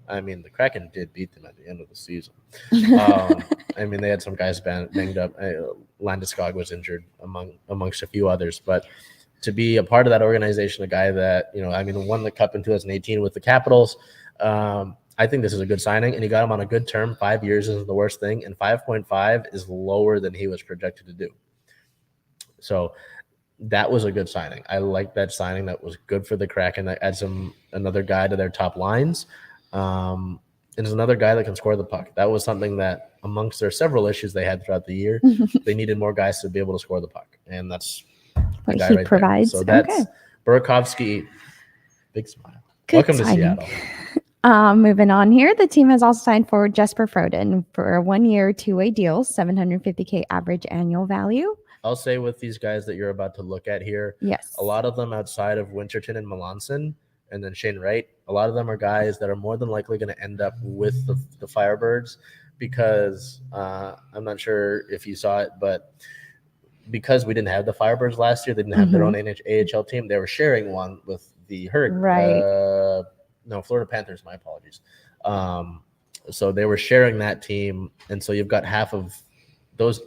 I mean, the Kraken did beat them at the end of the season. I mean, they had some guys banged up. Landeskog was injured amongst a few others. But to be a part of that organization, a guy that, won the Cup in 2018 with the Capitals, I think this is a good signing. And he got him on a good term. 5 years isn't the worst thing. And 5.5 is lower than he was projected to do. So that was a good signing. I like that signing. That was good for the Kraken. That adds another guy to their top lines. And there's another guy that can score the puck. That was something that, amongst their several issues they had throughout the year, they needed more guys to be able to score the puck. And that's what he provides. There. So that's Burakovsky. Big smile. Welcome to Seattle. Moving on here, the team has also signed forward Jesper Froden for a 1-year, 2-way deal, $750K average annual value. I'll say with these guys that you're about to look at here, yes, a lot of them outside of Winterton and Melanson, and then Shane Wright, a lot of them are guys that are more than likely going to end up with the Firebirds, because I'm not sure if you saw it, but because we didn't have the Firebirds last year, they didn't have their own AHL team. They were sharing one with the Hurricane. Right. Florida Panthers. My apologies. So they were sharing that team, and so you've got half of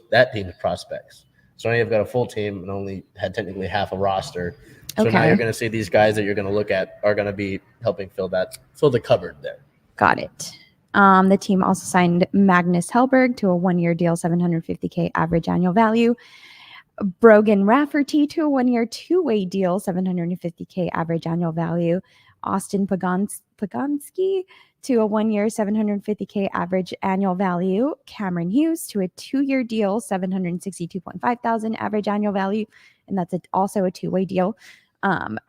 that team's prospects. So now you've got a full team and only had technically half a roster. So now you're going to see these guys that you're going to look at are going to be helping fill the cupboard there. Got it. The team also signed Magnus Hellberg to a 1-year deal, $750K average annual value. Brogan Rafferty to a 1-year, 2-way deal, $750K average annual value. Austin Paganski to a 1-year, $750K average annual value. Cameron Hughes to a 2-year deal, $762,500 average annual value, and that's also a 2-way deal.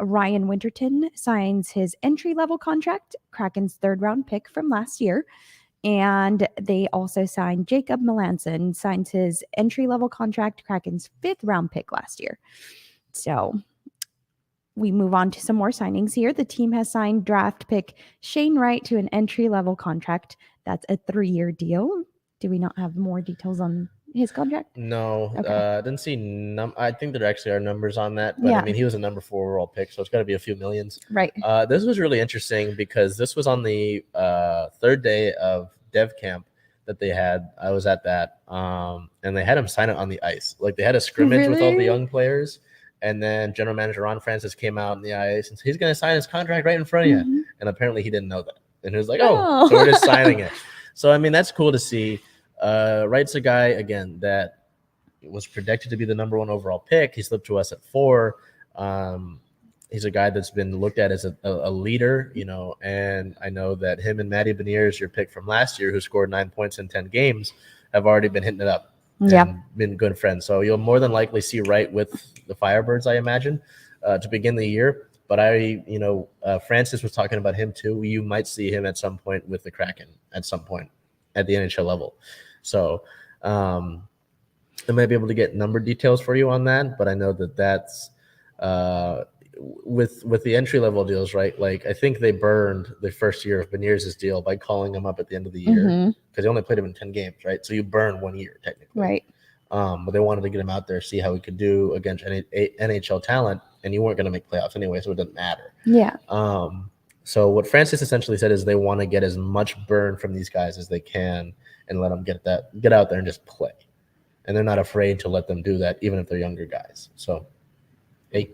Ryan Winterton signs his entry-level contract, Kraken's 3rd-round pick from last year. And they also signed Jacob Melanson, signs his entry-level contract, Kraken's 5th-round pick last year. So we move on to some more signings here. The team has signed draft pick Shane Wright to an entry-level contract. That's a 3-year deal. Do we not have more details on his contract? No. Okay. Didn't see I think there actually are numbers on that. But, I mean, he was a number 4 overall pick, so it's got to be a few millions. Right. This was really interesting because this was on the 3rd day of dev camp that they had. I was at that. And they had him sign it on the ice. Like, they had a scrimmage with all the young players. And then general manager Ron Francis came out in the ice and said, he's going to sign his contract right in front of you. And apparently he didn't know that. And he was like, so we're just signing it. So, I mean, that's cool to see. Wright's a guy, again, that was projected to be the number 1 overall pick. He slipped to us at 4. He's a guy that's been looked at as a leader, and I know that him and Matty Beniers, your pick from last year, who scored 9 points in 10 games, have already been hitting it up and been good friends. So you'll more than likely see Wright with the Firebirds, I imagine, to begin the year. But Francis was talking about him too. You might see him at some point with the Kraken at some point at the NHL level. So I might be able to get number details for you on that, but I know that's with the entry level deals, right? Like I think they burned the first year of Beniers' deal by calling him up at the end of the year because they only played him in 10 games, right? So you burn 1 year technically, right? But they wanted to get him out there, see how he could do against NHL talent, and you weren't going to make playoffs anyway, so it doesn't matter. Yeah. So what Francis essentially said is they want to get as much burn from these guys as they can and let them get out there and just play. And they're not afraid to let them do that, even if they're younger guys. So, hey,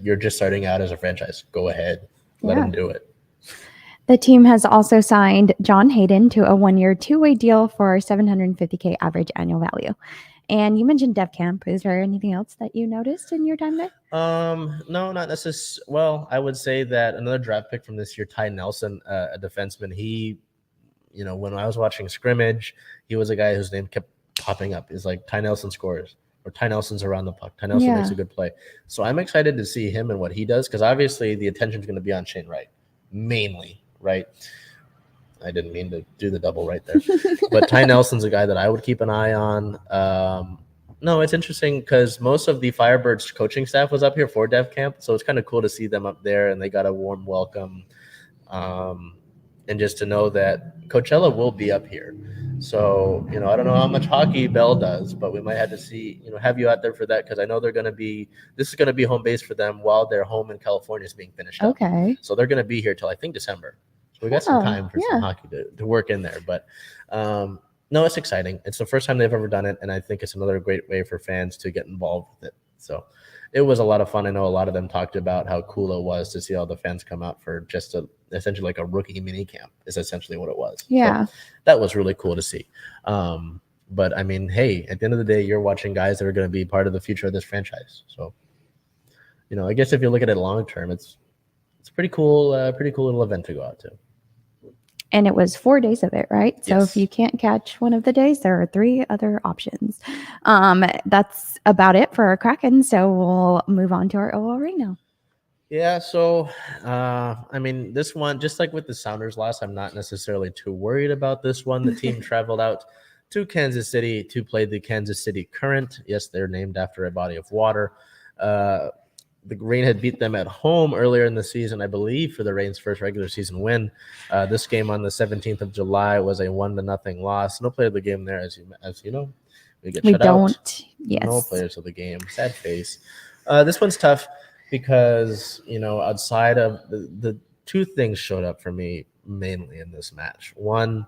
you're just starting out as a franchise. Go ahead. Let them do it. The team has also signed John Hayden to a 1-year, 2-way deal for $750K average annual value. And you mentioned Dev Camp. Is there anything else that you noticed in your time there? No, not necessarily. Well, I would say that another draft pick from this year, Ty Nelson, a defenseman, he, when I was watching scrimmage, he was a guy whose name kept popping up. Is like Ty Nelson scores, or Ty Nelson's around the puck. Ty Nelson makes a good play. So I'm excited to see him and what he does, because obviously the attention is going to be on Shane Wright, mainly, right? I didn't mean to do the double right there. But Ty Nelson's a guy that I would keep an eye on. No, it's interesting because most of the Firebirds coaching staff was up here for Dev Camp, so it's kind of cool to see them up there, and they got a warm welcome. And just to know that Coachella will be up here. So, I don't know how much hockey Bell does, but we might have to see, have you out there for that, because I know this is going to be home base for them while their home in California is being finished up. Okay. So they're going to be here till I think December. So we got some time for some hockey to work in there. But no, it's exciting. It's the first time they've ever done it, and I think it's another great way for fans to get involved with it. So it was a lot of fun. I know a lot of them talked about how cool it was to see all the fans come out for just essentially like a rookie mini camp is essentially what it was. Yeah. So that was really cool to see. But I mean, hey, at the end of the day, you're watching guys that are going to be part of the future of this franchise. So, I guess if you look at it long term, it's pretty cool little event to go out to. And it was 4 days of it, right? So if you can't catch one of the days, there are 3 other options. That's about it for our Kraken. So we'll move on to our OL right now. Yeah, so, I mean, this one, just like with the Sounders loss, I'm not necessarily too worried about this one. The team traveled out to Kansas City to play the Kansas City Current. Yes, they're named after a body of water. The Reign had beat them at home earlier in the season, I believe, for the Reign's first regular season win. This game on the 17th of July was a 1-0 loss. No player of the game there, as you know. We shut out. Yes. No players of the game. Sad face. This one's tough because, outside of the 2 things showed up for me mainly in this match. One,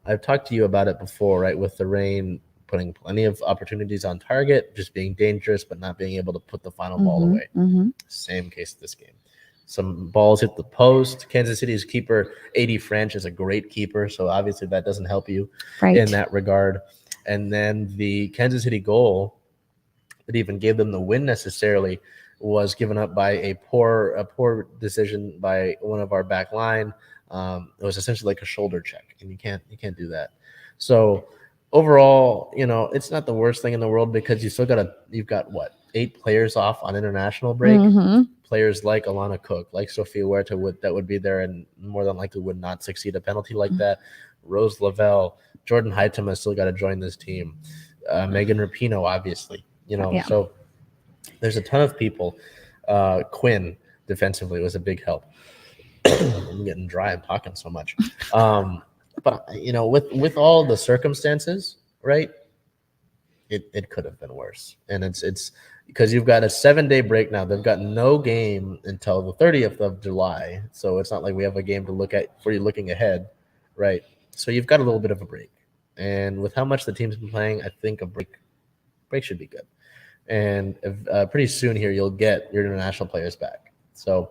I've talked to you about it before, right, with the Reign putting plenty of opportunities on target, just being dangerous, but not being able to put the final ball away. Same case this game. Some balls hit the post. Kansas City's keeper, A.D. French, is a great keeper, so obviously that doesn't help you in that regard. And then the Kansas City goal that even gave them the win necessarily was given up by a poor decision by one of our back line. It was essentially like a shoulder check, and you can't do that. So overall, it's not the worst thing in the world, because you've got what, 8 players off on international break. Players like Alana Cook, like Sophia Huerta that would be there and more than likely would not succeed a penalty like that. Rose Lavelle, Jordan Heitema still got to join this team. Megan Rapinoe, obviously, So there's a ton of people. Quinn defensively was a big help. I'm getting dry. I'm talking so much. But with all the circumstances, right? It could have been worse, and it's because you've got a 7-day break now. They've got no game until the 30th of July, so it's not like we have a game to look at for you looking ahead, right? So you've got a little bit of a break, and with how much the team's been playing, I think a break should be good, and pretty soon here you'll get your international players back. So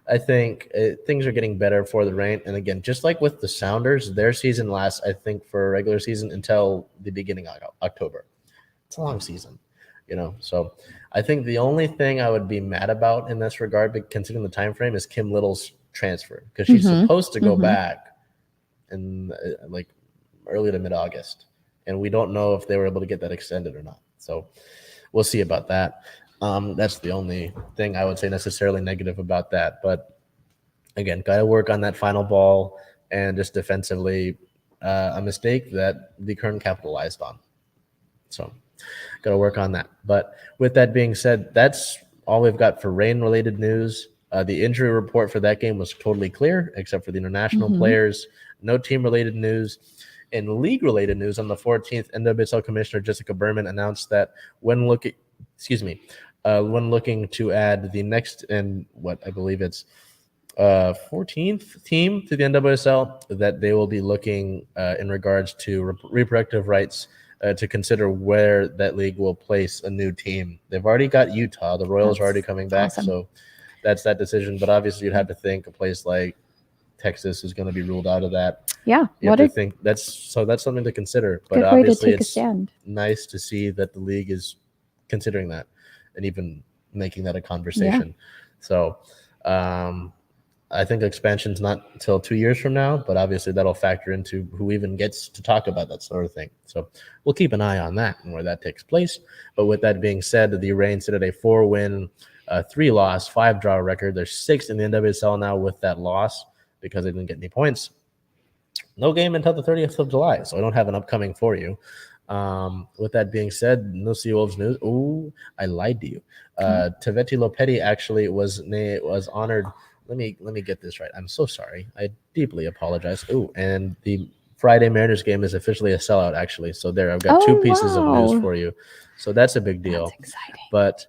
I think things are getting better for the Reign. And again, just like with the Sounders, their season lasts, I think, for regular season until the beginning of October. It's a long season. So I think the only thing I would be mad about in this regard, considering the time frame, is Kim Little's transfer, because she's supposed to go back in like early to mid-August, and we don't know if they were able to get that extended or not. So we'll see about that. That's the only thing I would say necessarily negative about that. But again, got to work on that final ball, and just defensively, a mistake that the Kern capitalized on. So got to work on that. But with that being said, that's all we've got for rain-related news. The injury report for that game was totally clear, except for the international players. No team-related news. In league-related news, on the 14th, NWSL Commissioner Jessica Berman announced that when looking to add the next and what I believe it's 14th team to the NWSL, that they will be looking in regards to reproductive rights to consider where that league will place a new team. They've already got Utah. The Royals are already coming back, so that's that decision. But obviously, you'd have to think a place like Texas is going to be ruled out of that. Yeah, you have to think that's something to consider. But obviously, it's nice to see that the league is considering that and even making that a conversation. Yeah. So I think expansion's not until 2 years from now, but obviously that'll factor into who even gets to talk about that sort of thing. So we'll keep an eye on that and where that takes place. But with that being said, the Reign sit at a 4-win, 3-loss, 5-draw record. They're 6th in the NWSL now with that loss because they didn't get any points. No game until the 30th of July, so I don't have an upcoming for you. With that being said, no Seawolves news. Oh, I lied to you. Taveti Lopetti actually was honored. Let me get this right. I'm so sorry. I deeply apologize. Oh, and the Friday Mariners game is officially a sellout, actually. So there, I've got 2 pieces of news for you. So that's a big deal. That's exciting. But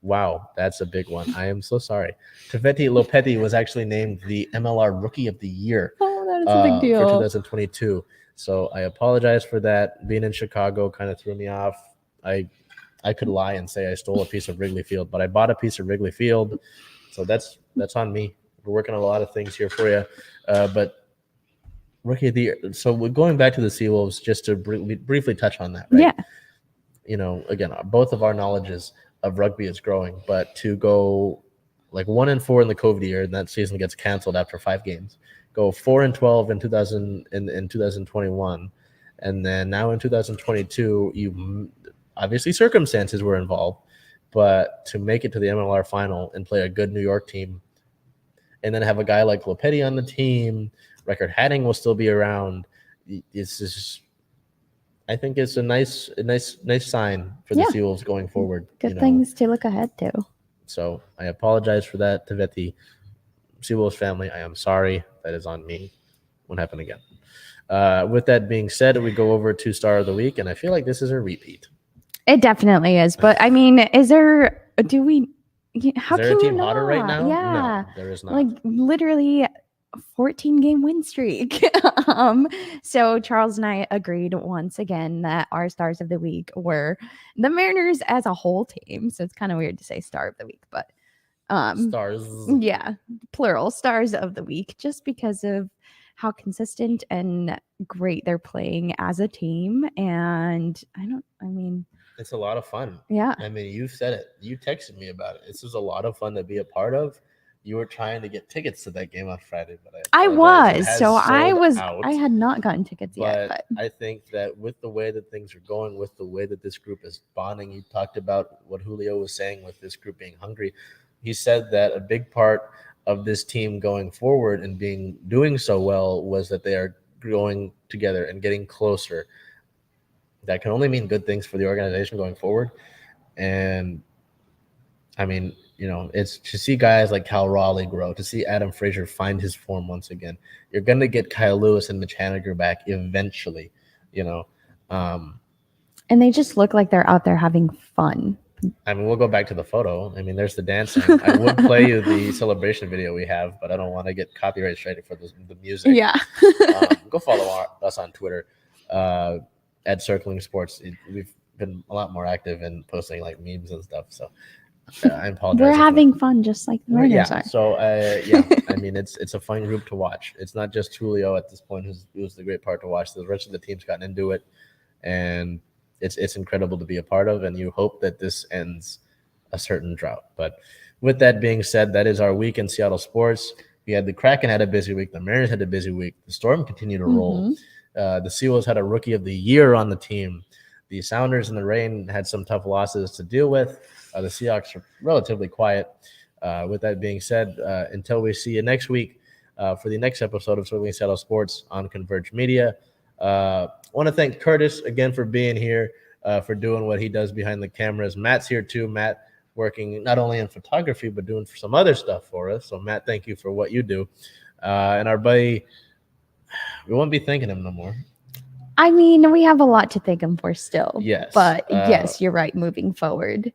wow, that's a big one. I am so sorry. Taveti Lopetti was actually named the MLR Rookie of the Year. Oh, that is a big deal. For 2022. So I apologize for that. Being in Chicago kind of threw me off. I could lie and say I stole a piece of Wrigley Field, but I bought a piece of Wrigley Field. So that's on me. We're working on a lot of things here for you. But Rookie of the Year. So we're going back to the Seawolves just to briefly touch on that, right? Yeah. Again, both of our knowledges of rugby is growing, but to go like 1-4 in the COVID year, and that season gets canceled after 5 games. Go 4-12 in 2021, and then now in 2022, you obviously circumstances were involved, but to make it to the MLR final and play a good New York team, and then have a guy like Lopetti on the team, Record Hatting will still be around. It's just, I think it's a nice sign for the Seawolves going forward. Good things to look ahead to. So I apologize for that, Taveti. Seawolves family, I am sorry. That is on me. Won't happen again. With that being said, we go over to Star of the Week, and I feel like this is a repeat. It definitely is. But I mean, how is there can a team you not? hotter right now? Yeah. No, there is not. Like literally a 14-game win streak. So Charles and I agreed once again that our Stars of the Week were the Mariners as a whole team. So it's kind of weird to say Star of the Week, but Stars. Yeah, plural Stars of the Week, just because of how consistent and great they're playing as a team. And it's a lot of fun. Yeah. I mean, you said it. You texted me about it. This was a lot of fun to be a part of. You were trying to get tickets to that game on Friday, but I had not gotten tickets yet. But I think that with the way that things are going, with the way that this group is bonding, you talked about what Julio was saying with this group being hungry. He said that a big part of this team going forward and doing so well was that they are growing together and getting closer. That can only mean good things for the organization going forward. And I mean, it's to see guys like Cal Raleigh grow, to see Adam Frazier find his form once again. You're going to get Kyle Lewis and Mitch Haniger back eventually, And they just look like they're out there having fun. I mean, we'll go back to the photo. I mean, there's the dancing. I would play you the celebration video we have, but I don't want to get copyright strike for the music. Yeah. Go follow us on Twitter at CirclingSeattleSport. We've been a lot more active in posting like memes and stuff. So I apologize. We're having fun just like the Mariners are. So, I mean, it's a fun group to watch. It's not just Julio at this point who's the great part to watch. The rest of the team's gotten into it. And it's incredible to be a part of, and you hope that this ends a certain drought. But with that being said, that is our week in Seattle sports. We had the Kraken had a busy week. The Mariners had a busy week. The Storm continued to roll. The Seawolves had a Rookie of the Year on the team. The Sounders and the Rain had some tough losses to deal with. The Seahawks are relatively quiet. With that being said, until we see you next week for the next episode of Circling Seattle Sports on Converge Media, I want to thank Curtis again for being here, for doing what he does behind the cameras. Matt's here too. Matt working not only in photography, but doing some other stuff for us. So, Matt, thank you for what you do. And our buddy, we won't be thanking him no more. I mean, we have a lot to thank him for still. Yes. But yes, you're right, moving forward.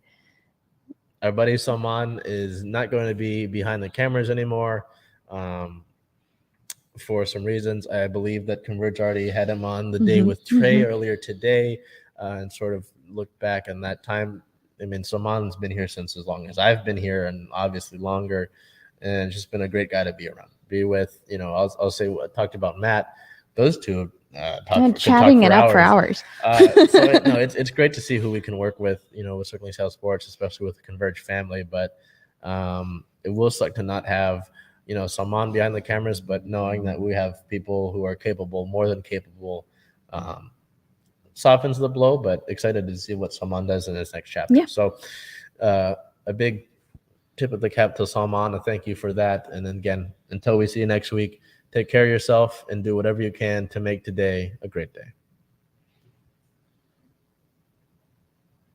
Our buddy Salman is not going to be behind the cameras anymore for some reasons. I believe that Converge already had him on the day with Trey earlier today and sort of looked back on that time. I mean, Salman's been here since as long as I've been here, and obviously longer, and just been a great guy to be around, be with. You know, I'll say I talked about Matt. Those two chatting it up for hours. It's great to see who we can work with, you know, with Circling Seattle Sports, especially with the Converge family. But it will suck to not have, you know, Salman behind the cameras, but knowing that we have people who are capable, more than capable, softens the blow, but excited to see what Salman does in his next chapter. Yeah. So a big tip of the cap to Salman, and thank you for that. And then again, until we see you next week, take care of yourself and do whatever you can to make today a great day.